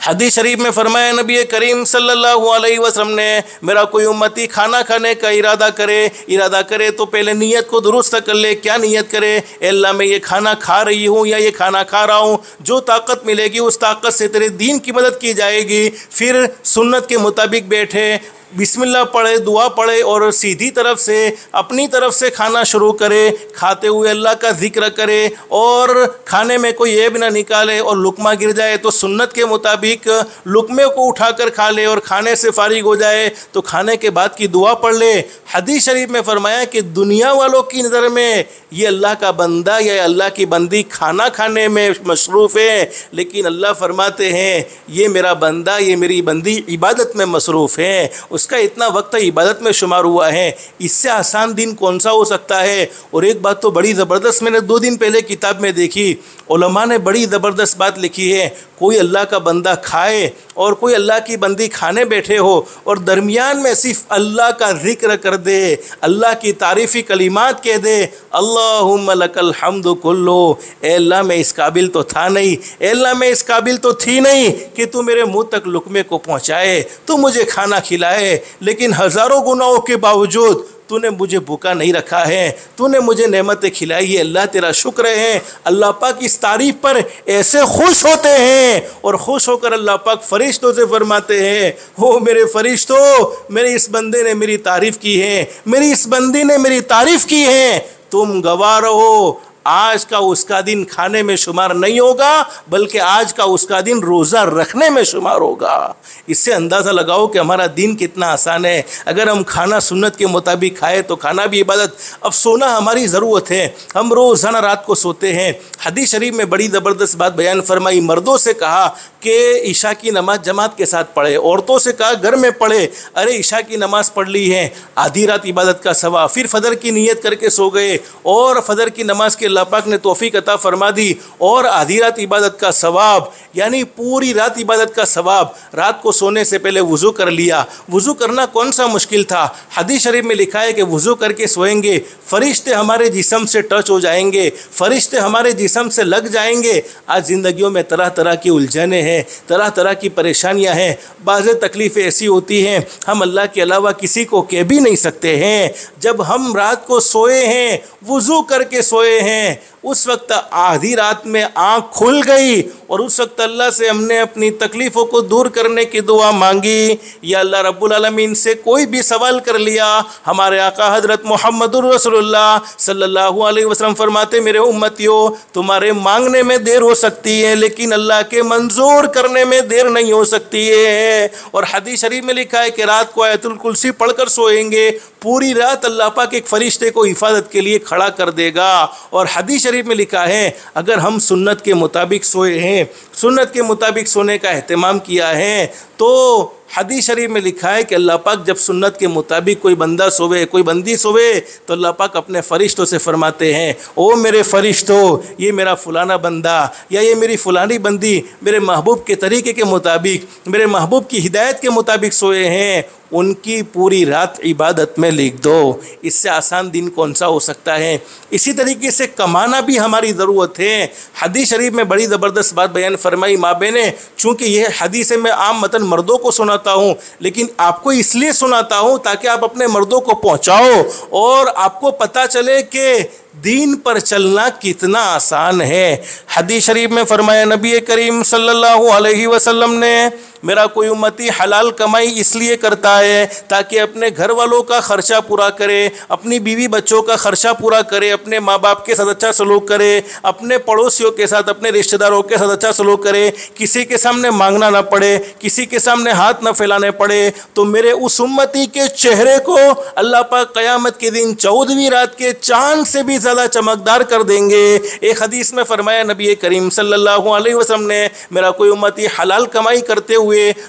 हदीस शरीफ में फरमाया नबी करीम सल्लल्लाहु अलैहि वसल्लम ने, मेरा कोई उम्मती खाना खाने का इरादा करे तो पहले नीयत को दुरुस्त कर ले। क्या नीयत करे? अल्लाह मैं ये खाना खा रही हूँ या ये खाना खा रहा हूँ, जो ताकत मिलेगी उस ताकत से तेरे दीन की मदद की जाएगी। फिर सुन्नत के मुताबिक बैठे, बिस्मिल्लाह पढ़े, दुआ पढ़े और सीधी तरफ से अपनी तरफ से खाना शुरू करे, खाते हुए अल्लाह का जिक्र करे और खाने में कोई ऐब ना निकाले। और लुकमा गिर जाए तो सुन्नत के मुताबिक लुकमे को उठाकर खा ले और खाने से फारिग हो जाए तो खाने के बाद की दुआ पढ़ ले। हदीस शरीफ में फरमाया कि दुनिया वालों की नज़र में ये अल्लाह का बंदा या अल्लाह की बंदी खाना खाने में मसरूफ़ है, लेकिन अल्लाह फरमाते हैं ये मेरा बंदा, ये मेरी बंदी इबादत में मसरूफ़ है, उसका इतना वक्त इबादत में शुमार हुआ है। इससे आसान दिन कौन सा हो सकता है। और एक बात तो बड़ी ज़बरदस्त मैंने 2 दिन पहले किताब में देखी, उलमा ने बड़ी ज़बरदस्त बात लिखी है, कोई अल्लाह का बंदा खाए और कोई अल्लाह की बंदी खाने बैठे हो और दरमियान में सिर्फ अल्लाह का जिक्र कर दे, अल्लाह की तारीफ़ी कलिमात कह दे, अल्लाहुम्मा लकल हम्दु कुल्लु, ए अल्लाह मैं इस काबिल तो था नहीं, ए अल्लाह मैं इस काबिल तो थी नहीं कि तू मेरे मुंह तक लुकमे को पहुँचाए, तू मुझे खाना खिलाए, लेकिन हज़ारों गुनाहों के बावजूद तूने मुझे भूखा नहीं रखा है, तूने मुझे नेमतें खिलाई है। अल्लाह तेरा शुक्र है। अल्लाह पाक इस तारीफ़ पर ऐसे खुश होते हैं और खुश होकर अल्लाह पाक फरिश्तों से फरमाते हैं, हो मेरे फरिश्तों, मेरे इस बंदे ने मेरी तारीफ़ की है, मेरी इस बंदी ने मेरी तारीफ़ की है, तुम गवाह रहो। आज का उसका दिन खाने में शुमार नहीं होगा, बल्कि आज का उसका दिन रोज़ा रखने में शुमार होगा। इससे अंदाज़ा लगाओ कि हमारा दिन कितना आसान है। अगर हम खाना सुन्नत के मुताबिक खाए तो खाना भी इबादत। अब सोना हमारी ज़रूरत है, हम रोज़ाना रात को सोते हैं। हदीस शरीफ में बड़ी ज़बरदस्त बात बयान फरमाई, मर्दों से कहा कि ईशा की नमाज जमात के साथ पढ़े, औरतों से कहा घर में पढ़े। अरे ईशा की नमाज़ पढ़ ली है, आधी रात इबादत का सवाब, फिर फजर की नीयत करके सो गए और फजर की नमाज के अल्लाह पाक ने तौफीक अता फरमा दी और आधी रात इबादत का सवाब, यानी पूरी रात इबादत का सवाब। रात को सोने से पहले वज़ू कर लिया। वज़ू करना कौन सा मुश्किल था। हदीस शरीफ में लिखा है कि वज़ू करके सोएंगे, फरिश्ते हमारे जिस्म से टच हो जाएंगे, फरिश्ते हमारे जिस्म से लग जाएंगे। आज ज़िंदगियों में तरह तरह की उलझनें हैं, तरह तरह की परेशानियां हैं, बाज़ तकलीफ़ें ऐसी होती हैं हम अल्लाह के अलावा किसी को कह भी नहीं सकते हैं। जब हम रात को सोए हैं, वज़ू करके सोए हैं, उस वक्त आधी रात में आँख खुल गई और उस वक्त अल्लाह से हमने अपनी तकलीफ़ों को दूर करने की दुआ मांगी। या अल्लाह रब्बुल आलमीन से कोई भी सवाल कर लिया, हमारे आका हज़रत मुहम्मदुर रसूलुल्लाह सल्लल्लाहु अलैहि वसल्लम फरमाते, मेरे उम्मतियों, तुम्हारे मांगने में देर हो सकती है लेकिन अल्लाह के मंजूर करने में देर नहीं हो सकती है। और हदीस शरीफ में लिखा है कि रात को आयतुल कुर्सी पढ़कर सोएंगे, पूरी रात अल्लाह पाक एक फरिश्ते को हिफाजत के लिए खड़ा कर देगा। और हदीस शरीफ में लिखा है अगर हम सुन्नत के मुताबिक सोए हैं, सुन्नत के मुताबिक सोने का एहतमाम किया है, तो हदीस शरीफ में लिखा है कि अल्लाह पाक जब सुन्नत के मुताबिक कोई बंदा सोवे, कोई बंदी सोवे, तो अल्लाह पाक अपने फ़रिश्तों से फरमाते हैं, ओ मेरे फ़रिश्तों, ये मेरा फ़लाना बंदा या ये मेरी फ़लानी बंदी मेरे महबूब के तरीक़े के मुताबिक, मेरे महबूब की हिदायत के मुताबिक सोए हैं, उनकी पूरी रात इबादत में लिख दो। इससे आसान दिन कौन सा हो सकता है। इसी तरीके से कमाना भी हमारी ज़रूरत है। हदीस शरीफ में बड़ी ज़बरदस्त बात बयान फरमाई माँ बहने, चूँकि यह हदीस मैं आम मतन मर्दों को सुनाता हूँ, लेकिन आपको इसलिए सुनाता हूँ ताकि आप अपने मर्दों को पहुँचाओ और आपको पता चले कि दीन पर चलना कितना आसान है। हदीस शरीफ में फरमाया नबी करीम सल्लल्लाहु अलैहि वसल्लम ने, मेरा कोई उम्मती हलाल कमाई इसलिए करता है ताकि अपने घर वालों का ख़र्चा पूरा करे, अपनी बीवी बच्चों का ख़र्चा पूरा करे, अपने माँ बाप के साथ अच्छा सलूक करे, अपने पड़ोसियों के साथ, अपने रिश्तेदारों के साथ अच्छा सलूक करे, किसी के सामने मांगना ना पड़े, किसी के सामने हाथ ना फैलाने पड़े। तो मेरे उस उम्मती के चेहरे को अल्लाह पाक क़यामत के दिन 14वीं रात के चाँद से भी ज़्यादा चमकदार कर देंगे। एक हदीस में फरमाया नबी करीम सल्लल्लाहु अलैहि वसल्लम ने, मेरा कोई उम्मती हलाल कमाई करते हुए,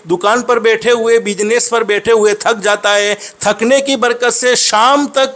दुकान पर बैठे हुए, बिजनेस पर बैठे हुए थक जाता है, थकने की बरकत से शाम तक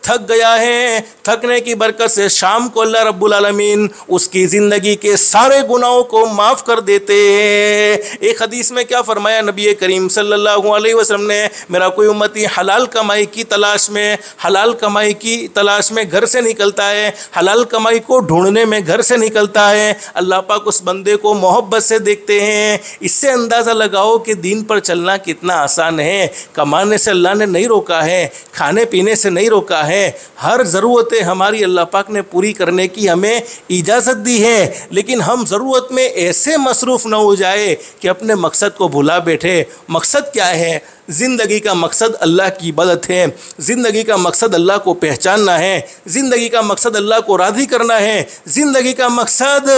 थक गया है, थकने की बरकत से शाम को अल्लाह रब्बुल आलमीन उसकी ज़िंदगी के सारे गुनाहों को माफ़ कर देते हैं। एक हदीस में क्या फरमाया नबी करीम सल्लल्लाहु अलैहि वसल्लम ने, मेरा कोई उम्मती हलाल कमाई की तलाश में, हलाल कमाई की तलाश में घर से निकलता है, हलाल कमाई को ढूंढने में घर से निकलता है, अल्लाह पाक उस बंदे को मोहब्बत से देखते हैं। इससे अंदाज़ा लगाओ कि दीन पर चलना कितना आसान है। कमाने से अल्लाह ने नहीं रोका है, खाने पीने से नहीं रोका है, हर ज़रूरतें हमारी अल्लाह पाक ने पूरी करने की हमें इजाज़त दी है, लेकिन हम ज़रूरत में ऐसे मसरूफ़ न हो जाए कि अपने मकसद को भुला बैठे। मकसद क्या है? ज़िंदगी का मकसद अल्लाह की इबादत है, ज़िंदगी का मकसद अल्लाह को पहचानना है, ज़िंदगी का मकसद अल्लाह को राज़ी करना है, ज़िंदगी का मकसद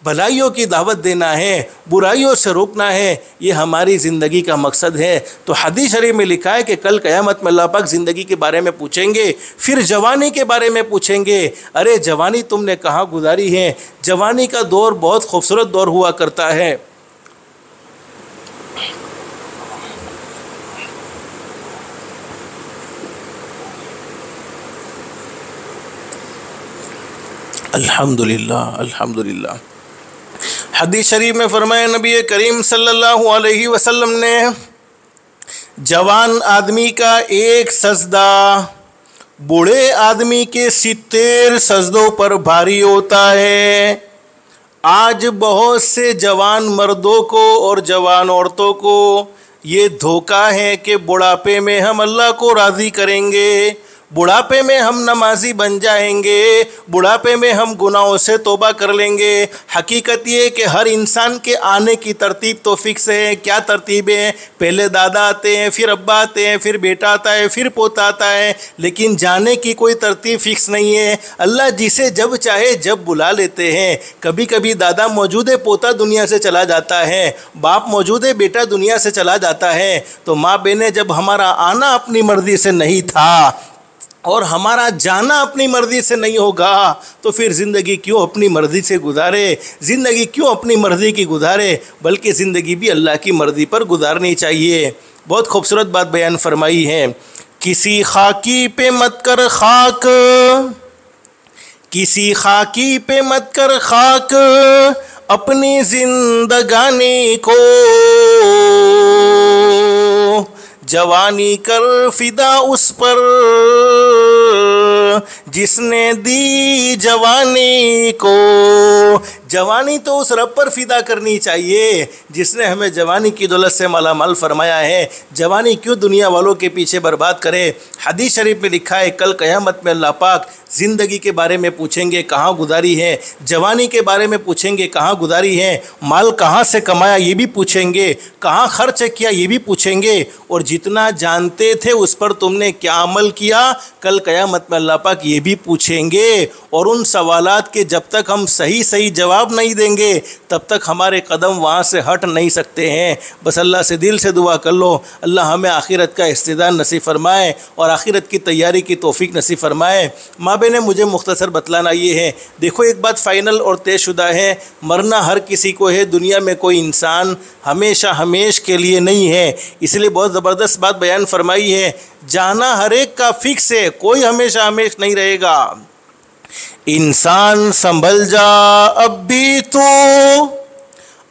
भलाइयों की दावत देना है, बुराइयों से रोकना है, ये हमारी ज़िंदगी का मकसद है। तो हदीस शरीफ में लिखा है कि कल क़यामत में अल्लाह पाक ज़िंदगी के बारे में पूछेंगे, फिर जवानी के बारे में पूछेंगे, अरे जवानी तुमने कहाँ गुजारी है? जवानी का दौर बहुत खूबसूरत दौर हुआ करता है। अल्हम्दुलिल्लाह अल्हम्दुलिल्लाह। हदीस शरीफ में फरमाया नबी करीम सल्लल्लाहु अलैहि वसल्लम ने, जवान आदमी का एक सजदा बूढ़े आदमी के 70 सजदों पर भारी होता है। आज बहुत से जवान मर्दों को और जवान औरतों को ये धोखा है कि बुढ़ापे में हम अल्लाह को राज़ी करेंगे, बुढ़ापे में हम नमाजी बन जाएंगे, बुढ़ापे में हम गुनाहों से तौबा कर लेंगे। हकीकत ये है कि हर इंसान के आने की तरतीब तो फिक्स है। क्या तरतीब है? पहले दादा आते हैं, फिर अब्बा आते हैं, फिर बेटा आता है, फिर पोता आता है, लेकिन जाने की कोई तरतीब फिक्स नहीं है। अल्लाह जिसे जब चाहे जब बुला लेते हैं। कभी कभी दादा मौजूद है, पोता दुनिया से चला जाता है, बाप मौजूद है, बेटा दुनिया से चला जाता है। तो माँ बहनें, जब हमारा आना अपनी मर्ज़ी से नहीं था और हमारा जाना अपनी मर्ज़ी से नहीं होगा, तो फिर ज़िंदगी क्यों अपनी मर्ज़ी से गुजारे, ज़िंदगी क्यों अपनी मर्ज़ी की गुजारे, बल्कि ज़िंदगी भी अल्लाह की मर्ज़ी पर गुजारनी चाहिए। बहुत खूबसूरत बात बयान फरमाई है, किसी खाकी पे मत कर खाक, किसी खाकी पे मत कर खाक अपनी जिंदगानी को, जवानी कर फिदा उस पर जिसने दी जवानी को। जवानी तो उस रब पर फिदा करनी चाहिए जिसने हमें जवानी की दौलत से मालामाल फरमाया है। जवानी क्यों दुनिया वालों के पीछे बर्बाद करे। हदीस शरीफ में लिखा है कल क़यामत में अल्लाह पाक ज़िंदगी के बारे में पूछेंगे कहाँ गुजारी है, जवानी के बारे में पूछेंगे कहाँ गुजारी है, माल कहाँ से कमाया ये भी पूछेंगे, कहाँ खर्च किया ये भी पूछेंगे, और जितना जानते थे उस पर तुमने क्या अमल किया कल क़यामत में अल्लाह पाक ये भी पूछेंगे। और उन सवालात के जब तक हम सही सही जवाब नहीं देंगे तब तक हमारे कदम वहाँ से हट नहीं सकते हैं। बस अल्लाह से दिल से दुआ कर लो अल्लाह हमें आखिरत का इस्तिदान नसीब फरमाए और आखिरत की तैयारी की तौफीक नसीब फरमाए। माँ बहने मुझे मुख्तसर बतलाना ये है, देखो एक बात फ़ाइनल और तयशुदा है, मरना हर किसी को है, दुनिया में कोई इंसान हमेशा हमेश के लिए नहीं है। इसलिए बहुत ज़बरदस्त बात बयान फरमाई है, जाना हर एक का फिक्स है, कोई हमेशा हमेश नहीं रहेगा। इंसान संभल जा अब भी तू,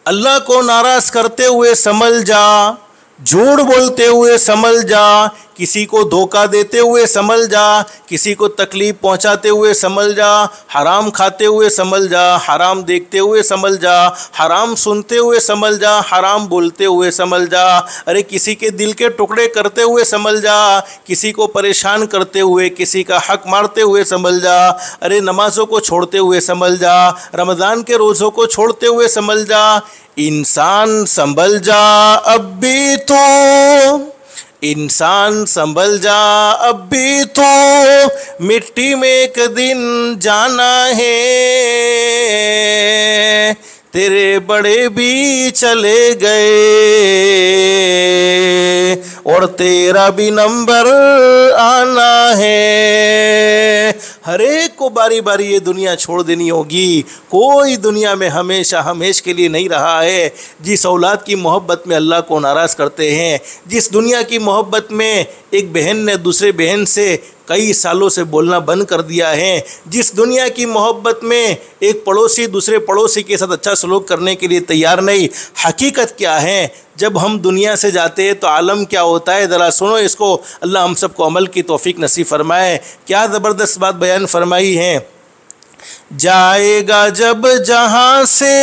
अल्लाह को नाराज़ करते हुए संभल जा, झूठ बोलते हुए संभल जा, किसी को धोखा देते हुए संभल जा, किसी को तकलीफ़ पहुंचाते हुए संभल जा, हराम खाते हुए संभल जा, हराम देखते हुए संभल जा, हराम सुनते हुए संभल जा, हराम बोलते हुए संभल जा, अरे किसी के दिल के टुकड़े करते हुए संभल जा, किसी को परेशान करते हुए, किसी का हक मारते हुए संभल जा, अरे नमाज़ों को छोड़ते हुए संभल जा, रमज़ान के रोज़ों को छोड़ते हुए संभल जा। इंसान संभल जा अब भी तो, इंसान संभल जा अब भी तो, मिट्टी में एक दिन जाना है, तेरे बड़े भी चले गए और तेरा भी नंबर आना है। हर एक को बारी बारी ये दुनिया छोड़ देनी होगी, कोई दुनिया में हमेशा हमेश के लिए नहीं रहा है। जिस औलाद की मोहब्बत में अल्लाह को नाराज़ करते हैं, जिस दुनिया की मोहब्बत में एक बहन ने दूसरे बहन से कई सालों से बोलना बंद कर दिया है, जिस दुनिया की मोहब्बत में एक पड़ोसी दूसरे पड़ोसी के साथ अच्छा सलूक करने के लिए तैयार नहीं। हकीकत क्या है, जब हम दुनिया से जाते हैं तो आलम क्या होता है, ज़रा सुनो इसको, अल्लाह हम सबको अमल की तौफीक नसीब फरमाए। क्या ज़बरदस्त बात बयान फरमाई है, जाएगा जब जहाँ से,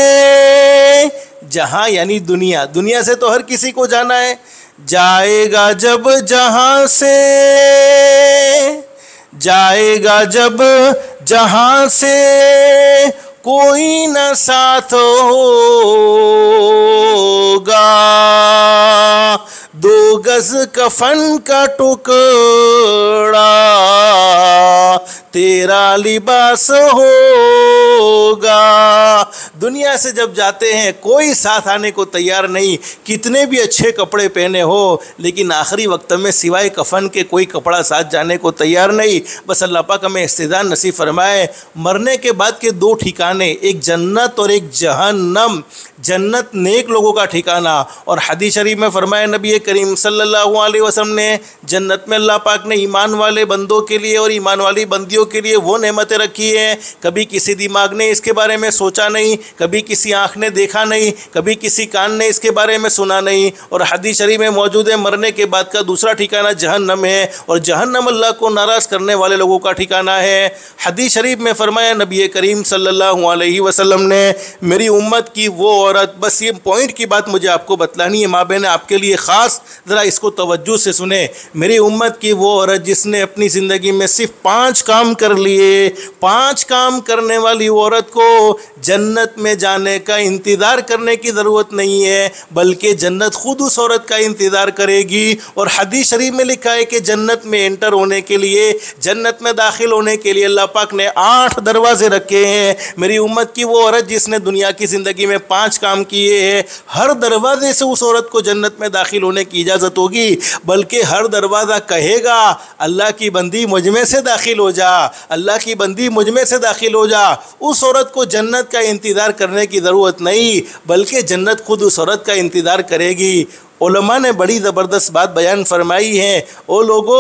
जहाँ यानी दुनिया, दुनिया से तो हर किसी को जाना है, जाएगा जब जहाँ से, जाएगा जब जहाँ से, कोई न साथ होगा, दो गज कफन का टुकड़ा तेरा लिबास होगा। दुनिया से जब जाते हैं कोई साथ आने को तैयार नहीं, कितने भी अच्छे कपड़े पहने हो, लेकिन आखिरी वक्त में सिवाय कफन के कोई कपड़ा साथ जाने को तैयार नहीं। बस अल्लाह पाक हमें इस्तिदान नसीब फरमाए। मरने के बाद के दो ठिकाने, एक जन्नत और एक जहन्नम। जन्नत नेक लोगों का ठिकाना, और हदीस शरीफ में फरमाया नबी करीम सल्लल्लाहु अलैहि वसल्लम ने, जन्नत में अल्लाह पाक ने ईमान वाले बंदों के लिए और ईमान वाली बंदियों के लिए वो नेमतें रखी हैं, कभी किसी दिमाग ने इसके बारे में सोचा नहीं, कभी किसी आँख ने देखा नहीं, कभी किसी कान ने इसके बारे में सुना नहीं। और हदीस शरीफ में मौजूद है, मरने के बाद का दूसरा ठिकाना जहन्नम है, और जहन्नम अल्लाह को नाराज़ करने वाले लोगों का ठिकाना है। हदीस शरीफ में फरमाया नबी करीम सल्लल्लाहु अलैहि वसल्लम ने, मेरी उम्मत की वो औरत, बस ये पॉइंट की बात मुझे आपको बतलानी है माँ बहन, आपके लिए ख़ास, ज़रा इसको तवज्जो से सुने। मेरी उम्मत की वो औरत जिसने अपनी ज़िंदगी में सिर्फ 5 काम कर लिए, 5 काम करने वाली औरत को जन्नत में जाने का इंतज़ार करने की ज़रूरत नहीं है, बल्कि जन्नत खुद उस औरत का इंतज़ार करेगी। और हदीस शरीफ में लिखा है कि जन्नत में एंटर होने के लिए, जन्नत में दाखिल होने के लिए अल्लाह पाक ने 8 दरवाजे रखे हैं। मेरी उम्मत की वो औरत जिसने दुनिया की ज़िंदगी में 5 काम किए हैं, हर दरवाजे से उस औरत को जन्नत में दाखिल होने की इजाज़त होगी, बल्कि हर दरवाज़ा कहेगा अल्लाह की बंदी मुझ में से दाखिल हो जा, अल्लाह की बंदी मुझ में से दाखिल हो जा। उस औरत को जन्नत का इंतज़ार इंतज़ार करने की ज़रूरत नहीं, बल्कि जन्नत खुद उस औरत का इंतज़ार करेगी। उलमा ने बड़ी ज़बरदस्त बात बयान फरमाई है, ओ लोगो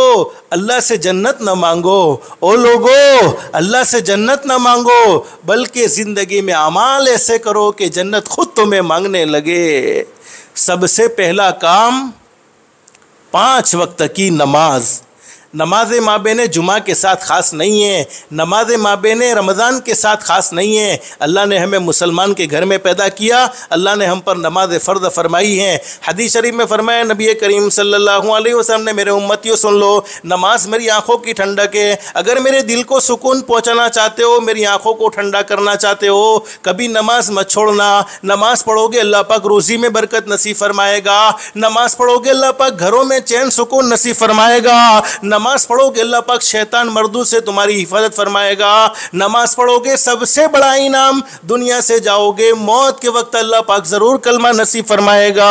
अल्लाह से जन्नत न मांगो, ओ लोगो अल्लाह से जन्नत न मांगो, बल्कि ज़िंदगी में अमाल ऐसे करो कि जन्नत खुद तुम्हें मांगने लगे। सबसे पहला काम 5 वक्त की नमाज। नमाज माबेन जुमा के साथ ख़ास नहीं है, नमाज माबेन रमज़ान के साथ ख़ास नहीं है। अल्लाह ने हमें मुसलमान के घर में पैदा किया, अल्लाह ने हम पर नमाज फ़र्द फरमाई है। हदीस शरीफ में फरमाया नबी करीम सल्लल्लाहु अलैहि वसल्लम ने, मेरे उम्मतियों सुन लो, नमाज मेरी आँखों की ठंडक है। अगर मेरे दिल को सुकून पहुँचाना चाहते हो, मेरी आँखों को ठंडा करना चाहते हो, कभी नमाज मत छोड़ना। नमाज पढ़ोगे अल्लाह पाक रोज़ी में बरकत नसीब फरमाएगा, नमाज पढ़ोगे अल्लाह पाक घरों में चैन सुकून नसीब फरमाएगा, नमाज पढ़ोगे अल्लाह पाक शैतान मर्दू से तुम्हारी हिफाजत फरमाएगा। नमाज पढ़ोगे सबसे बड़ा इनाम, दुनिया से जाओगे मौत के वक्त अल्लाह पाक ज़रूर कलमा नसीब फरमाएगा।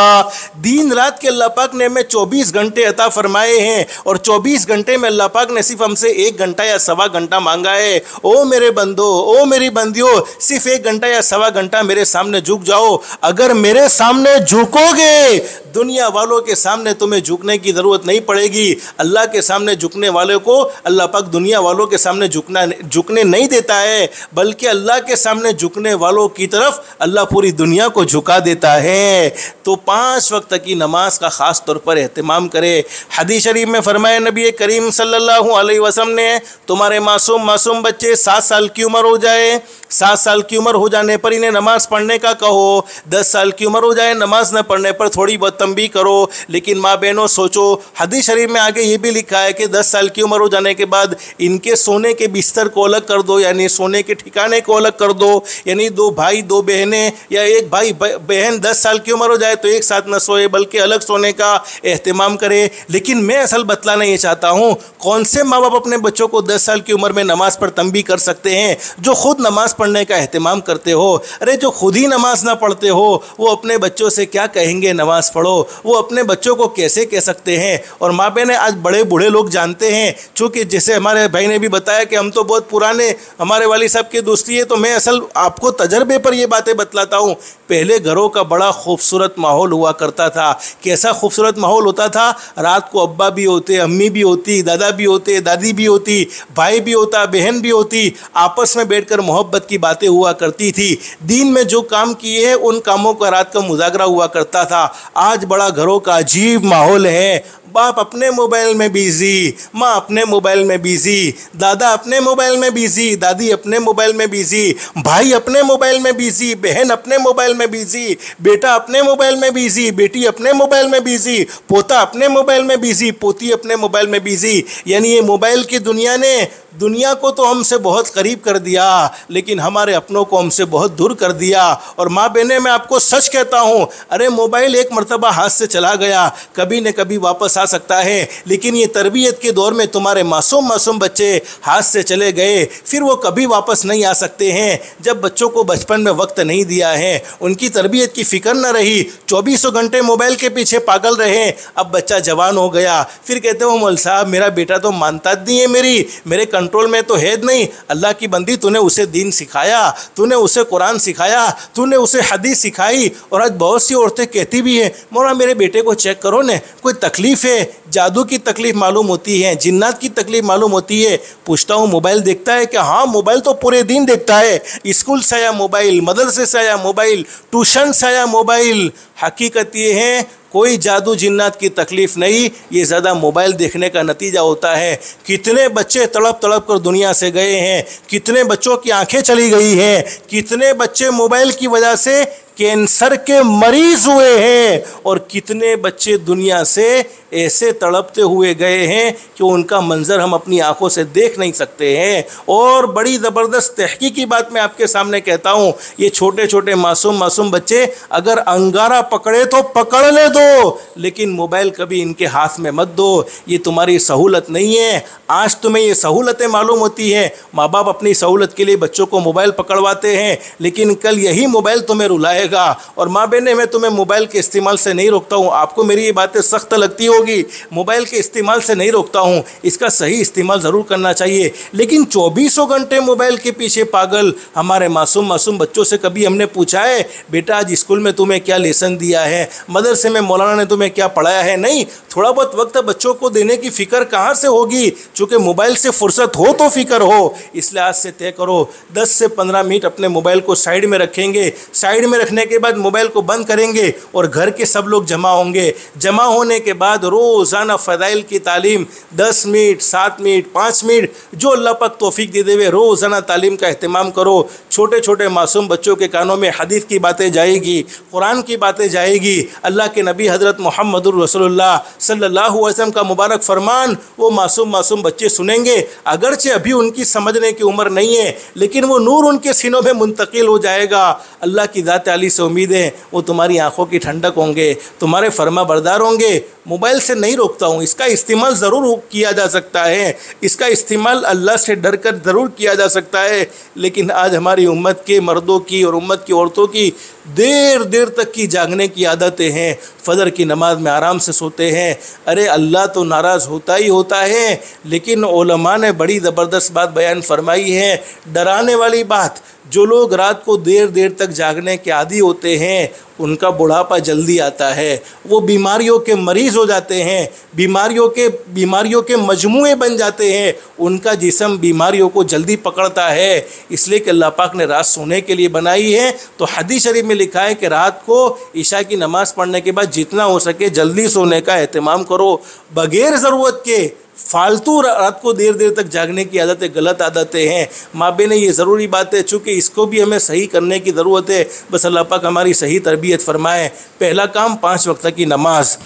दिन रात के अल्लाह पाक ने हमें 24 घंटे अता फरमाए हैं और 24 घंटे में अल्लाह पाक ने सिर्फ हमसे 1 घंटा या सवा घंटा मांगा है। ओ मेरे बंदो, ओ मेरी बंदियों, सिर्फ 1 घंटा या सवा घंटा मेरे सामने झुक जाओ। अगर मेरे सामने झुकोगे, दुनिया वालों के सामने तुम्हें झुकने की ज़रूरत नहीं पड़ेगी। अल्लाह के सामने झुकने वाले को अल्लाह पाक दुनिया वालों के सामने झुकने नहीं देता है, बल्कि अल्लाह के सामने झुकने वालों की तरफ अल्लाह पूरी दुनिया को झुका देता है। तो 5 वक्त की नमाज का ख़ास तौर पर एहतमाम करे। हदीस शरीफ में फरमाया नबी करीम सल्लल्लाहु अलैहि वसल्लम ने, तुम्हारे मासूम बच्चे 7 साल की उम्र हो जाए, 7 साल की उम्र हो जाने पर इन्हें नमाज़ पढ़ने का कहो। 10 साल की उम्र हो जाए, नमाज न पढ़ने पर थोड़ी बहुत तंबीह करो। लेकिन माँ बहनों सोचो, हदीस शरीफ में आगे ये भी लिखा है कि 10 साल की उम्र हो जाने के बाद इनके सोने के बिस्तर को अलग कर दो, यानी सोने के ठिकाने को अलग कर दो। यानी 2 भाई 2 बहनें या 1 भाई बहन 10 साल की उम्र हो जाए तो एक साथ न सोए, बल्कि अलग सोने का एहतमाम करे। लेकिन मैं असल बतलाना ये चाहता हूँ, कौन से माँ बाप अपने बच्चों को 10 साल की उम्र में नमाज पर तंबीह कर सकते हैं, जो खुद नमाज पढ़ने का एहतमाम करते हो। अरे जो खुद ही नमाज ना पढ़ते हो, वो अपने बच्चों से क्या कहेंगे नमाज पढ़ो, वो अपने बच्चों को कैसे कह सकते हैं। और माँ बहनें आज बड़े बूढ़े लोग जानते हैं, चूँकि जैसे हमारे भाई ने भी बताया कि हम तो बहुत पुराने हमारे वाली साहब की दोस्ती है, तो मैं असल आपको तजर्बे पर ये बातें बतलाता हूँ। पहले घरों का बड़ा खूबसूरत माहौल हुआ करता था। कैसा खूबसूरत माहौल होता था, रात को अब्बा भी होते, अम्मी भी होती, दादा भी होते, दादी भी होती, भाई भी होता, बहन भी होती, आपस में बैठकर मोहब्बत की बातें हुआ करती थी। दिन में जो काम किए हैं उन कामों का रात का मुजाकरा हुआ करता था। आज बड़ा घरों का अजीब माहौल है। बाप अपने मोबाइल में बिजी, माँ अपने मोबाइल में बिजी, दादा अपने मोबाइल में बिजी, दादी अपने मोबाइल में बिजी, भाई अपने मोबाइल में बिजी, बहन अपने मोबाइल में बिजी, बेटा अपने मोबाइल में बिजी, बेटी अपने मोबाइल में बिजी, पोता अपने मोबाइल में बिजी, पोती अपने मोबाइल में बिजी। यानी ये मोबाइल की दुनिया ने दुनिया को तो हमसे बहुत करीब कर दिया, लेकिन हमारे अपनों को हमसे बहुत दूर कर दिया। और माँ बहनें, मैं आपको सच कहता हूँ, अरे मोबाइल एक मर्तबा हाथ से चला गया, कभी न कभी वापस आ सकता है। लेकिन ये तरबियत के दौर में तुम्हारे मासूम बच्चे हाथ से चले गए, फिर वो कभी वापस नहीं आ सकते हैं। जब बच्चों को बचपन में वक्त नहीं दिया है, उनकी तरबियत की फ़िक्र न रही, 24 घंटे मोबाइल के पीछे पागल रहे, अब बच्चा जवान हो गया, फिर कहते हो मौलवी साहब मेरा बेटा तो मानता नहीं है, मेरे कंट्रोल में तो है नहीं। अल्लाह की बंदी, तूने उसे दीन सिखाया, तूने उसे कुरान सिखाया, तूने उसे हदीस सिखाई। और आज बहुत सी औरतें कहती भी हैं, मौला मेरे बेटे को चेक करो ने, कोई तकलीफ़ है, जादू की तकलीफ़ मालूम होती है, जिन्नात की तकलीफ़ मालूम होती है। पूछता हूँ मोबाइल देखता है क्या? हाँ मोबाइल तो पूरे दिन देखता है, स्कूल से आया मोबाइल, मदरसे से आया मोबाइल, ट्यूशन से आया मोबाइल। हकीकत ये है कोई जादू जिन्नात की तकलीफ़ नहीं, ये ज़्यादा मोबाइल देखने का नतीजा होता है। कितने बच्चे तड़प कर दुनिया से गए हैं, कितने बच्चों की आंखें चली गई हैं, कितने बच्चे मोबाइल की वजह से कैंसर के मरीज़ हुए हैं, और कितने बच्चे दुनिया से ऐसे तड़पते हुए गए हैं कि उनका मंजर हम अपनी आंखों से देख नहीं सकते हैं। और बड़ी ज़बरदस्त तहकीकी बात मैं आपके सामने कहता हूँ, ये छोटे छोटे मासूम बच्चे अगर अंगारा पकड़े तो पकड़ ले दो, लेकिन मोबाइल कभी इनके हाथ में मत दो। ये तुम्हारी सहूलत नहीं है। आज तुम्हें ये सहूलतें मालूम होती हैं, माँ बाप अपनी सहूलत के लिए बच्चों को मोबाइल पकड़वाते हैं, लेकिन कल यही मोबाइल तुम्हें रुलाएगा। जाएगा। और माँ बहनें, मैं तुम्हें मोबाइल के इस्तेमाल से नहीं रोकता हूँ, आपको मेरी ये बातें सख्त लगती होगी, मोबाइल के इस्तेमाल से नहीं रोकता हूँ, इसका सही इस्तेमाल ज़रूर करना चाहिए। लेकिन 24 घंटे मोबाइल के पीछे पागल हमारे मासूम मासूम बच्चों से कभी हमने पूछा है, बेटा आज स्कूल में तुम्हें क्या लेसन दिया है, मदरसे में मौलाना ने तुम्हें क्या पढ़ाया है? नहीं, थोड़ा बहुत वक्त बच्चों को देने की फ़िक्र कहाँ से होगी? चूँकि मोबाइल से फुर्सत हो तो फ़िक्र हो, इसलिए आज से तय करो 10 से 15 मिनट अपने मोबाइल को साइड में रखेंगे। साइड में रखने के बाद मोबाइल को बंद करेंगे और घर के सब लोग जमा होंगे। जमा होने के बाद रोज़ाना फ़दाइल की तालीम 10 मिनट, 7 मिनट, 5 मिनट, जो अल्लाह पाक तौफीक दे देवे, रोज़ाना तालीम का अहतमाम करो। छोटे छोटे मासूम बच्चों के कानों में हदीस की बातें जाएगी, कुरान की बातें जाएगी, अल्लाह के नबी हज़रत मुहम्मदुर रसूलुल्लाह सल्लल्लाहु अलैहि वसल्लम का मुबारक फरमान वो मासूम मासूम बच्चे सुनेंगे। अगरचे अभी उनकी समझने की उम्र नहीं है, लेकिन वो नूर उनके सीनों में मुंतकिल हो जाएगा। अल्लाह की ज़ात आली से उम्मीद है वो तुम्हारी आंखों की ठंडक होंगे, तुम्हारे फरमा बरदार होंगे। मोबाइल से नहीं रोकता हूँ, इसका इस्तेमाल ज़रूर किया जा सकता है, इसका इस्तेमाल अल्लाह से डर कर ज़रूर किया जा सकता है। लेकिन आज हमारी उम्मत के मर्दों की और उम्मत की औरतों की देर देर तक की जागने की आदतें हैं, फजर की नमाज में आराम से सोते हैं। अरे अल्लाह तो नाराज़ होता ही होता है, लेकिन उलमा ने बड़ी ज़बरदस्त बात बयान फरमाई है, डराने वाली बात। जो लोग रात को देर देर तक जागने के आदी होते हैं उनका बुढ़ापा जल्दी आता है, वो बीमारियों के मरीज़ हो जाते हैं, बीमारियों के मजमूए बन जाते हैं, उनका जिस्म बीमारियों को जल्दी पकड़ता है। इसलिए कि अल्लाह पाक ने रात सोने के लिए बनाई है। तो हदीस शरीफ में लिखा है कि रात को ईशा की नमाज़ पढ़ने के बाद जितना हो सके जल्दी सोने का एहतमाम करो। बग़ैर ज़रूरत के फालतू रात को देर देर तक जागने की आदतें गलत आदतें हैं। माँ बहनें, ये ज़रूरी बात है, चूँकि इसको भी हमें सही करने की ज़रूरत है। बस अल्लाह पाक हमारी सही तरबियत फरमाए। पहला काम 5 वक्त की नमाज।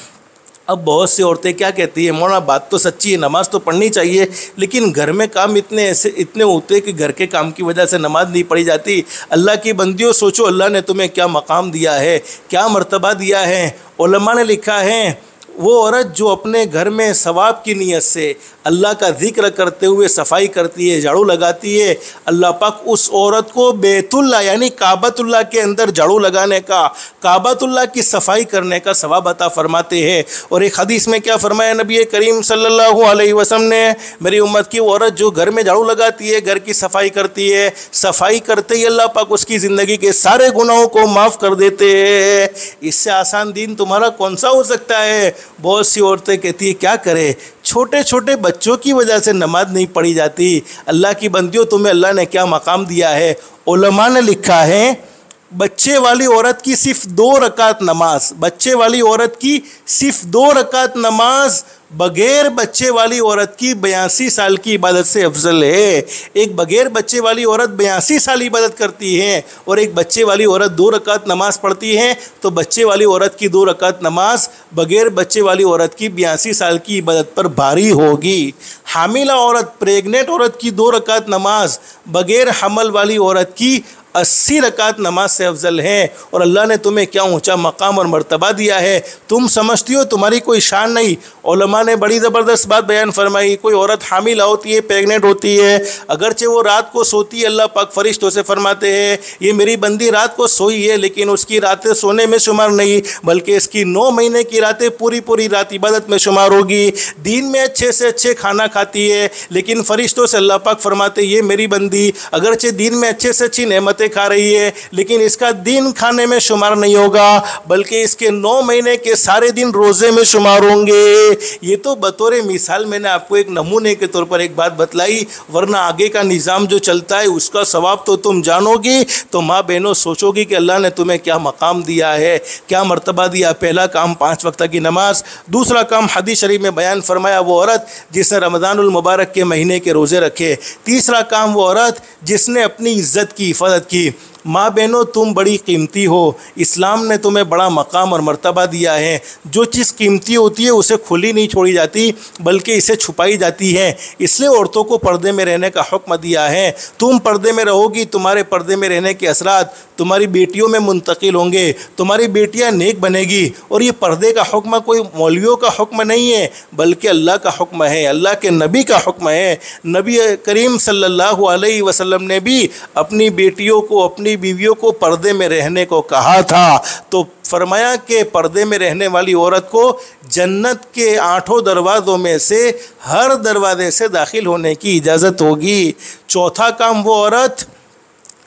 अब बहुत सी औरतें क्या कहती है, मौलाना बात तो सच्ची है, नमाज़ तो पढ़नी चाहिए, लेकिन घर में काम इतने होते हैं कि घर के काम की वजह से नमाज नहीं पढ़ी जाती। अल्लाह की बंदियों, सोचो अल्लाह ने तुम्हें क्या मकाम दिया है, क्या मर्तबा दिया है। उलमा ने लिखा है वो औरत जो अपने घर में सवाब की नीयत से अल्लाह का ज़िक्र करते हुए सफाई करती है, झाड़ू लगाती है, अल्लाह पाक उस औरत को बैतुल्लाह यानी काबतुल्लाह के अंदर झाड़ू लगाने का, काबतुल्लाह की सफाई करने का सवाब अता फरमाते हैं। और एक हदीस में क्या फरमाया नबी करीम सल्लल्लाहु अलैहि वसल्लम ने, मेरी उम्मत की औरत जो घर में झाड़ू लगाती है, घर की सफाई करती है, सफाई करते ही अल्लाह पाक उसकी ज़िंदगी के सारे गुनाहों को माफ़ कर देते हैं। इससे आसान दीन तुम्हारा कौन सा हो सकता है। बहुत सी औरतें कहती है क्या करें, छोटे छोटे बच्चों की वजह से नमाज नहीं पढ़ी जाती। अल्लाह की बंदियों, तुम्हें अल्लाह ने क्या मकाम दिया है। उलमा ने लिखा है बच्चे वाली औरत की सिर्फ 2 रकात नमाज, बच्चे वाली औरत की सिर्फ 2 रकात नमाज बगैर बच्चे वाली औरत की 82 साल की इबादत से अफजल है। एक बगैर बच्चे वाली औरत 82 साल इबादत करती है और एक बच्चे वाली औरत 2 रकात नमाज पढ़ती है, तो बच्चे वाली औरत की 2 रकात नमाज बगैर बच्चे वाली औरत की 82 साल की इबादत पर भारी होगी। हामिला औरत, प्रेग्नेंट औरत की 2 रकात नमाज बगैर हमल वाली औरत की 80 रकात नमाज से अफजल है। और अल्लाह ने तुम्हें क्या ऊंचा मकाम और मर्तबा दिया है, तुम समझती हो तुम्हारी कोई शान नहीं। उलमा ने बड़ी ज़बरदस्त बात बयान फरमाई, कोई औरत हामिला होती है, प्रेग्नेंट होती है, अगरचे वो रात को सोती है, अल्लाह पाक फरिश्तों से फरमाते हैं ये मेरी बंदी रात को सोई है, लेकिन उसकी रातें सोने में शुमार नहीं, बल्कि इसकी 9 महीने की रातें पूरी पूरी रात इबादत में शुमार होगी। दिन में अच्छे से अच्छे खाना खाती है, लेकिन फरिश्तों से अल्लाह पाक फरमाते ये मेरी बंदी अगरचे दिन में अच्छे से अच्छी नेमतें खा रही है, लेकिन इसका दिन खाने में शुमार नहीं होगा, बल्कि इसके 9 महीने के सारे दिन रोज़े में शुमार होंगे। ये तो बतौर मिसाल मैंने आपको एक नमूने के तौर पर एक बात बतलाई, वरना आगे का निज़ाम जो चलता है उसका सवाब तो तुम जानोगी। तो माँ बहनों, सोचोगी कि अल्लाह ने तुम्हें क्या मकाम दिया है, क्या मर्तबा दिया। पहला काम 5 वक्त की नमाज। दूसरा काम हदीस शरीफ में बयान फरमाया वो औरत जिसने रमज़ानुल मुबारक के महीने के रोज़े रखे। तीसरा काम वो औरत जिसने अपनी इज़्ज़त की हिफाजत की। माँ बहनों, तुम बड़ी कीमती हो, इस्लाम ने तुम्हें बड़ा मकाम और मर्तबा दिया है। जो चीज़ कीमती होती है उसे खुली नहीं छोड़ी जाती, बल्कि इसे छुपाई जाती है। इसलिए औरतों को पर्दे में रहने का हुक्म दिया है। तुम पर्दे में रहोगी, तुम्हारे पर्दे में रहने के असरात तुम्हारी बेटियों में मुंतकिल होंगे, तुम्हारी बेटियां नेक बनेगी। और ये पर्दे का हुक्म कोई मौलवियों का हुक्म नहीं है, बल्कि अल्लाह का हुक्म है, अल्लाह के नबी का हुक्म है। नबी करीम सल्लल्लाहु अलैहि वसल्लम ने भी अपनी बेटियों को, अपनी अपनी बीवियों को पर्दे में रहने को कहा था, तो फरमाया कि पर्दे में रहने वाली औरत को जन्नत के 8 दरवाज़ों में से हर दरवाजे से दाखिल होने की इजाज़त होगी। चौथा काम, वो औरत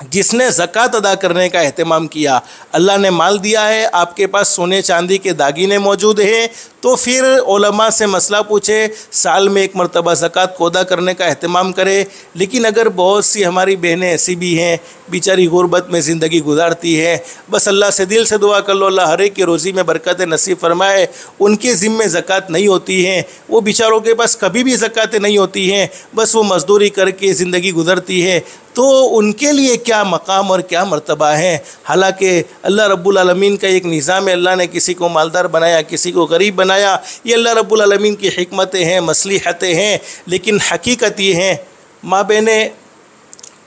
जिसने ज़कात अदा करने का एहतमाम किया। अल्लाह ने माल दिया है, आपके पास सोने चांदी के दागीने मौजूद हैं, तो फिर उलमा से मसला पूछे, साल में 1 मरतबा ज़कात को अदा करने का एहतमाम करे। लेकिन अगर बहुत सी हमारी बहनें ऐसी भी हैं, बेचारी गुर्बत में ज़िंदगी गुजारती है, बस अल्लाह से दिल से दुआ कर लो, अल्लाह हर एक की रोज़ी में बरकत नसीब फरमाए। उनके ज़िम्मे ज़कात नहीं होती हैं, वो बेचारों के पास कभी भी ज़कातें नहीं होती हैं, बस वो मज़दूरी करके ज़िंदगी गुजरती है, तो उनके लिए क्या मकाम और क्या मर्तबा है। हालांकि अल्लाह रब्बुल आलमीन का एक निज़ाम है, अल्लाह ने किसी को मालदार बनाया, किसी को गरीब बनाया, ये अल्लाह रब्बुल आलमीन की हिकमतें हैं, मसलिहतें हैं। लेकिन हकीकत ये हैं माँ बहनें,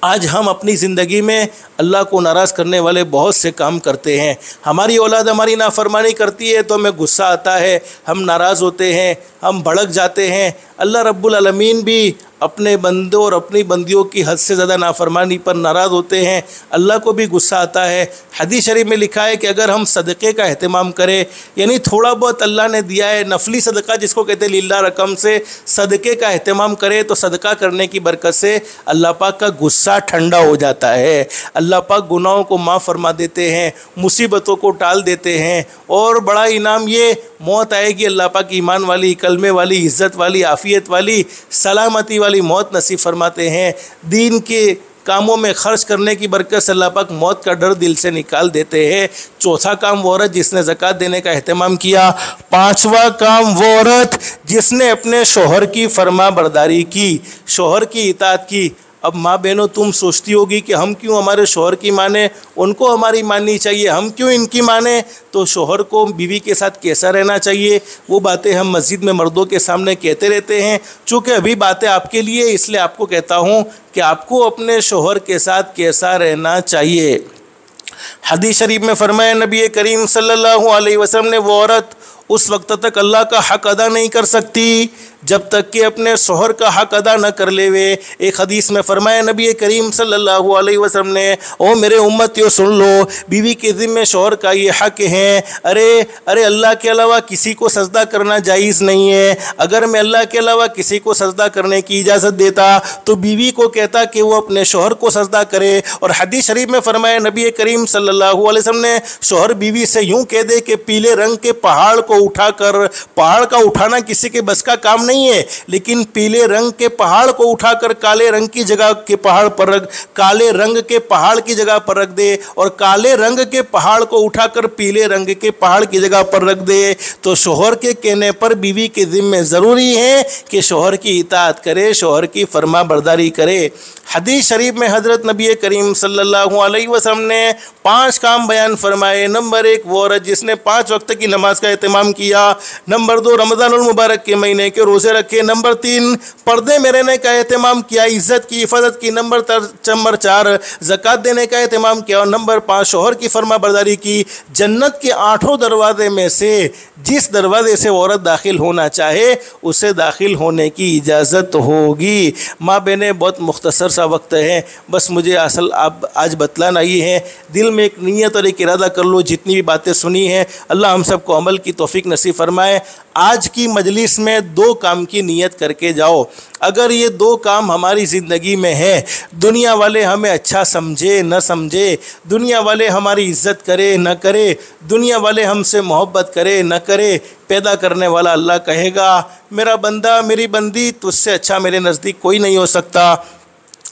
आज हम अपनी ज़िंदगी में अल्लाह को नाराज़ करने वाले बहुत से काम करते हैं। हमारी औलाद हमारी नाफरमानी करती है तो हमें गुस्सा आता है, हम नाराज़ होते हैं, हम भड़क जाते हैं। अल्लाह रब्बुल आलमीन भी अपने बंदों और अपनी बंदियों की हद से ज़्यादा नाफरमानी पर नाराज़ होते हैं, अल्लाह को भी गुस्सा आता है। हदीस शरीफ में लिखा है कि अगर हम सदक़े का अहतमाम करें, यानी थोड़ा बहुत अल्लाह ने दिया है, नफली सदका जिसको कहते हैं लिल्लाह रकम से सदक़े का अहतमाम करें, तो सदका करने की बरकत से अल्लाह पाक का गुस्सा ठंडा हो जाता है। अल्लाह पाक गुनाहों को माफ़ फरमा देते हैं, मुसीबतों को टाल देते हैं, और बड़ा इनाम ये मौत आएगी अल्लाह पाक ईमान वाली, कलमे वाली, इज़्ज़त वाली, आफ़ियत वाली, सलामती वाली मौत नसीब फरमाते हैं। दीन के कामों में खर्च करने की बरकत से अल्लाह पाक मौत का डर दिल से निकाल देते हैं। चौथा काम, वो औरत जिसने ज़कात देने का अहतमाम किया। पांचवा काम, वो औरत जिसने अपने शोहर की फरमा बरदारी की, शोहर की इताअत की। अब माँ बहनों, तुम सोचती होगी कि हम क्यों हमारे शोहर की माने, उनको हमारी माननी चाहिए, हम क्यों इनकी माने। तो शोहर को बीवी के साथ कैसा रहना चाहिए, वो बातें हम मस्जिद में मर्दों के सामने कहते रहते हैं। चूँकि अभी बातें आपके लिए, इसलिए आपको कहता हूँ कि आपको अपने शोहर के साथ कैसा रहना चाहिए। हदीस शरीफ में फरमाया नबी करीम सल्लल्लाहु अलैहि वसल्लम ने, वो औरत उस वक्त तक अल्लाह का हक़ अदा नहीं कर सकती जब तक कि अपने शोहर का हक़ अदा न कर लेवे। एक हदीस में फरमाया नबी करीम सल्लल्लाहु अलैहि वसल्लम ने, ओ मेरे उम्मतियों सुन लो, बीवी के ज़िम्मे शोहर का ये हक़ है। अरे अल्लाह के अलावा किसी को सजदा करना जायज़ नहीं है। अगर मैं अल्लाह के अलावा किसी को सजदा करने की इजाज़त देता तो बीवी को कहता कि वो अपने शोहर को सजदा करे। और हदीस शरीफ में फरमाया नबी करीम सल्लल्लाहु अलैहि वसल्लम ने, शोहर बीवी से यूँ कह दे कि पीले रंग के पहाड़ को उठाकर, पहाड़ का उठाना किसी के बस का काम नहीं है, लेकिन पीले रंग के पहाड़ को उठाकर काले रंग की जगह के पहाड़ पर रख, काले रंग के पहाड़ की जगह पर रख दे, और काले रंग के पहाड़ को उठाकर पीले रंग के पहाड़ की जगह पर रख दे। तो शोहर के कहने पर बीवी के ज़िम्मे ज़रूरी है कि शोहर की इताअत करे, शोहर की फरमा बरदारी करे। हदीस शरीफ में हज़रत नबी करीम सल्लल्लाहु अलैहि वसल्लम ने 5 काम बयान फरमाए। नंबर 1, वो औरत जिसने 5 वक्त की नमाज का एहतमाम किया। नंबर 2, रमज़ानुल मुबारक के महीने के रोज़े रखे। नंबर 3, पर्दे में रहने का एहतमाम किया, इज़्ज़त की, हिफाजत की। नंबर 4, ज़कात देने का एहतमाम किया। और नंबर 5, शोहर की फरमा बरदारी की। जन्नत के 8 दरवाजे में से जिस दरवाजे से औरत दाखिल होना चाहे उसे दाखिल होने की इजाज़त होगी। माँ बहनें, बहुत मुख्तसर सा वक्त है, बस मुझे असल आप आज बतलाना ही है। दिल में एक नीयत और एक इरादा कर लो, जितनी भी बातें सुनी हैं अल्लाह हम सबको अमल की तौफीक नसीब फरमाए। आज की मजलिस में 2 काम की नीयत करके जाओ। अगर ये 2 काम हमारी ज़िंदगी में है, दुनिया वाले हमें अच्छा समझे न समझे, दुनिया वाले हमारी इज़्ज़त करे न करे, दुनिया वाले हमसे मोहब्बत करे न करे, पैदा करने वाला अल्लाह कहेगा, मेरा बंदा मेरी बंदी तुझसे अच्छा मेरे नज़दीक कोई नहीं हो सकता।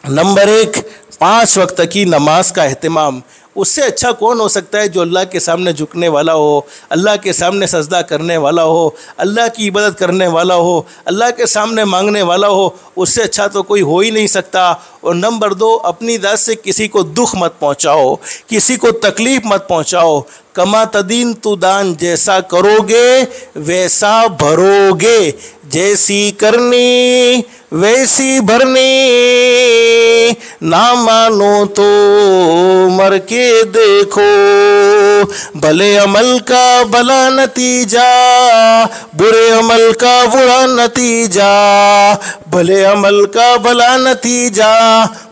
नंबर 1, 5 वक्त की नमाज का एहतमाम। उससे अच्छा कौन हो सकता है जो अल्लाह के सामने झुकने वाला हो, अल्लाह के सामने सजदा करने वाला हो, अल्लाह की इबादत करने वाला हो, अल्लाह के सामने मांगने वाला हो। उससे अच्छा तो कोई हो ही नहीं सकता। और नंबर 2, अपनी ज़ात से किसी को दुख मत पहुँचाओ, किसी को तकलीफ़ मत पहुँचाओ। कमा तदीन तू दान, जैसा करोगे वैसा भरोगे, जैसी करनी वैसी भरनी, ना मानो तो मर के देखो, भले अमल का भला नतीजा, बुरे अमल का बुरा नतीजा, भले अमल का भला नतीजा,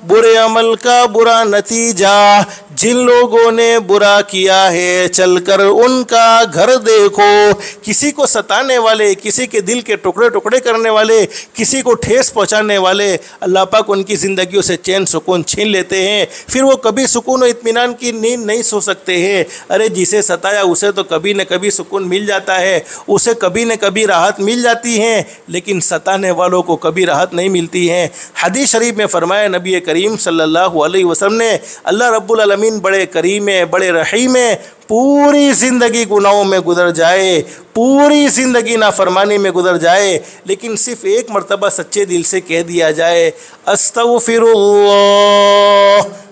बुरे अमल का बुरा नतीजा। जिन लोगों ने बुरा किया है चलकर उनका घर देखो। किसी को सताने वाले, किसी के दिल के टुकड़े टुकड़े करने वाले, किसी को ठेस पहुंचाने वाले, अल्लाह पाक उनकी ज़िंदगियों से चैन सुकून छीन लेते हैं। फिर वो कभी सुकून और इत्मीनान की नींद नहीं सो सकते हैं। अरे जिसे सताया उसे तो कभी न कभी सुकून मिल जाता है, उसे कभी न कभी राहत मिल जाती है, लेकिन सताने वालों को कभी राहत नहीं मिलती है। हदीस शरीफ में फरमाया नबी करीम सल्लल्लाहु अलैहि वसल्लम ने, अल्लाह रब्बुल आलमीन बड़े करीम है, बड़े रहीम है, पूरी ज़िंदगी गुनाहों में गुजर जाए, पूरी ज़िंदगी नाफरमानी में गुजर जाए, लेकिन सिर्फ एक मरतबा सच्चे दिल से कह दिया जाए अस्तगफिरुल्लाह।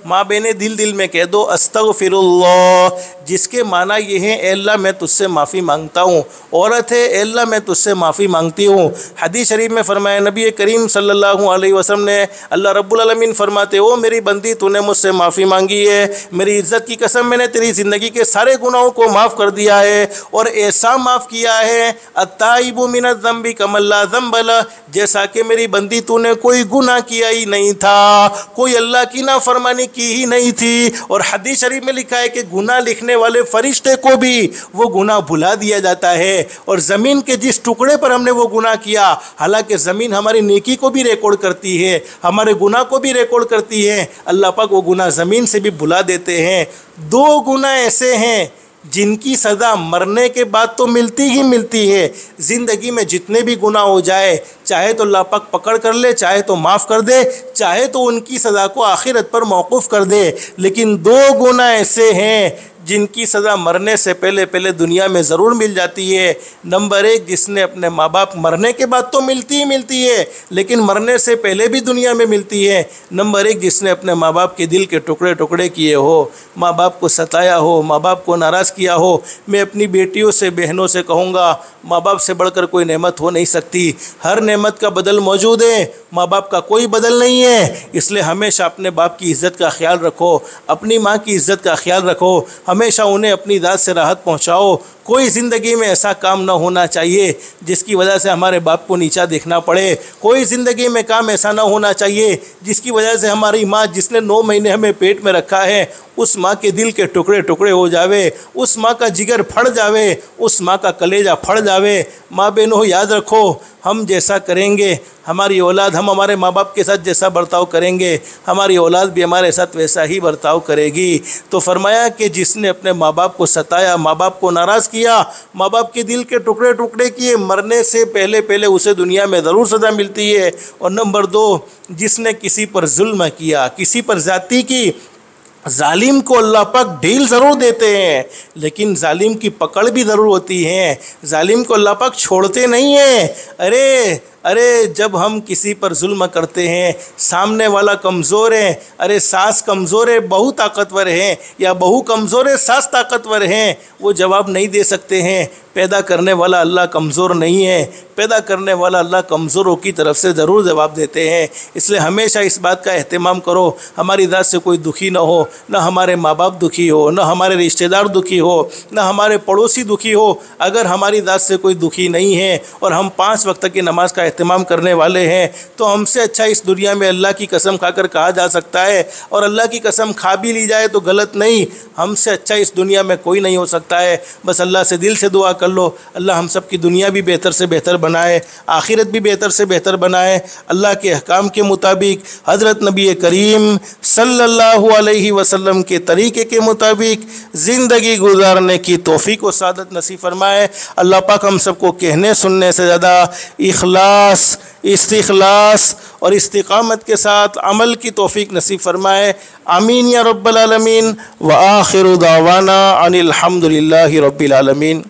माँ बहने दिल दिल में कह दो अस्तगफिरुल्लाह, जिसके माना ये है अल्लाह मैं तुझसे माफ़ी मांगता हूँ। औरत है अल्लाह मैं तुझसे माफ़ी मांगती हूँ। हदीस शरीफ में फरमाया नबी करीम सल्लल्लाहु अलैहि वसल्लम ने, अल्लाह रब्बुल आलमीन फरमाते हो मेरी बंदी तूने मुझसे माफ़ी मांगी है, मेरी इज़्ज़त की कसम मैंने तेरी ज़िंदगी के सारे गुनाहों को माफ़ कर दिया है, और ऐसा माफ़ किया है अत्ताइबु मिनज़ ज़ंबि कमल्ला ज़ंबला, जैसा कि मेरी बंदी तूने कोई गुनाह किया ही नहीं था, कोई अल्लाह की नाफरमानी की ही नहीं थी। और हदीस शरीफ में लिखा है कि गुनाह लिखने वाले फरिश्ते को भी वो गुनाह भुला दिया जाता है। और ज़मीन के जिस टुकड़े पर हमने वो गुनाह किया, हालांकि ज़मीन हमारी नेकी को भी रिकॉर्ड करती है, हमारे गुनाह को भी रिकॉर्ड करती है, अल्लाह पाक वो गुनाह ज़मीन से भी भुला देते हैं। दो गुनाह ऐसे हैं जिनकी सज़ा मरने के बाद तो मिलती ही मिलती है। ज़िंदगी में जितने भी गुनाह हो जाए, चाहे तो अल्लाह पाक पकड़ कर ले, चाहे तो माफ़ कर दे, चाहे तो उनकी सज़ा को आखिरत पर मौकूफ़ कर दे, लेकिन दो गुनाह ऐसे हैं जिनकी सज़ा मरने से पहले पहले दुनिया में ज़रूर मिल जाती है। नंबर एक, जिसने अपने माँ बाप, मरने के बाद तो मिलती ही मिलती है लेकिन मरने से पहले भी दुनिया में मिलती है। नंबर एक, जिसने अपने माँ बाप के दिल के टुकड़े टुकड़े किए हो, माँ बाप को सताया हो, माँ बाप को नाराज़ किया हो। मैं अपनी बेटियों से, बहनों से कहूँगा, माँ बाप से बढ़कर कोई नेमत हो नहीं सकती। हर नेमत का बदल मौजूद है, माँ बाप का कोई बदल नहीं है। इसलिए हमेशा अपने बाप की इज़्ज़त का ख्याल रखो, अपनी माँ की इज़्ज़त का ख्याल रखो, हमेशा उन्हें अपनी दाद से राहत पहुँचाओ। कोई ज़िंदगी में ऐसा काम ना होना चाहिए जिसकी वजह से हमारे बाप को नीचा देखना पड़े। कोई ज़िंदगी में काम ऐसा ना होना चाहिए जिसकी वजह से हमारी माँ, जिसने 9 महीने हमें पेट में रखा है, उस माँ के दिल के टुकड़े टुकड़े हो जावे, उस माँ का जिगर फट जावे, उस माँ का कलेजा फट जावे। माँ बहनों याद रखो, हम जैसा करेंगे हमारी औलाद, हम हमारे माँ बाप के साथ जैसा बर्ताव करेंगे, हमारी औलाद भी हमारे साथ वैसा ही बर्ताव करेगी। तो फरमाया कि जिसने अपने माँ बाप को सताया, माँ बाप को नाराज़ किया, माँ बाप के दिल के टुकड़े टुकड़े किए, मरने से पहले पहले उसे दुनिया में ज़रूर सज़ा मिलती है। और नंबर 2, जिसने किसी पर जुल्म किया, किसी पर ज़्यादती की, जालिम को अल्लाह पाक ढील ज़रूर देते हैं लेकिन जालिम की पकड़ भी ज़रूर होती है। जालिम को अल्लाह पाक छोड़ते नहीं हैं। अरे जब हम किसी पर जुल्म करते हैं, सामने वाला कमज़ोर है, अरे सास कमज़ोर है बहू ताकतवर है, या बहू कमज़ोर है सास ताकतवर हैं, वो जवाब नहीं दे सकते हैं। पैदा करने वाला अल्लाह कमज़ोर नहीं है, पैदा करने वाला अल्लाह कमज़ोरों की तरफ से ज़रूर जवाब देते हैं। इसलिए हमेशा इस बात का एहतमाम करो, हमारी ज़ात से कोई दुखी ना हो, ना हमारे माँ बाप दुखी हो, ना हमारे रिश्तेदार दुखी हो, ना हमारे पड़ोसी दुखी हो। अगर हमारी ज़ात से कोई दुखी नहीं है और हम 5 वक्त की नमाज का एहतमाम करने वाले हैं, तो हमसे अच्छा इस दुनिया में अल्लाह की कसम खाकर कहा जा सकता है। और अल्लाह की कसम खा भी ली जाए तो गलत नहीं, हमसे अच्छा इस दुनिया में कोई नहीं हो सकता है। बस अल्लाह से दिल से दुआ कर लो, अल्लाह हम सब की दुनिया भी बेहतर से बेहतर बनाए, आखिरत भी बेहतर से बेहतर बनाए। अल्लाह के अहकाम के मुताबिक, हज़रत नबी करीम सल्लल्लाहु अलैहि वसल्लम के तरीक़े के मुताबिक ज़िंदगी गुजारने की तौफ़ीक़ व सादत नसीब फरमाए। अल्लाह पाक हम सबको कहने सुनने से ज़्यादा इखलास, इस्तिखलास और इस्तिकामत के साथ अमल की तौफ़ीक़ नसीब फरमाए। आमीन या रब्बल आलमीन। व आखिरु दावाना अनिल हम्दुलिल्लाहि रब्बिल आलमीन।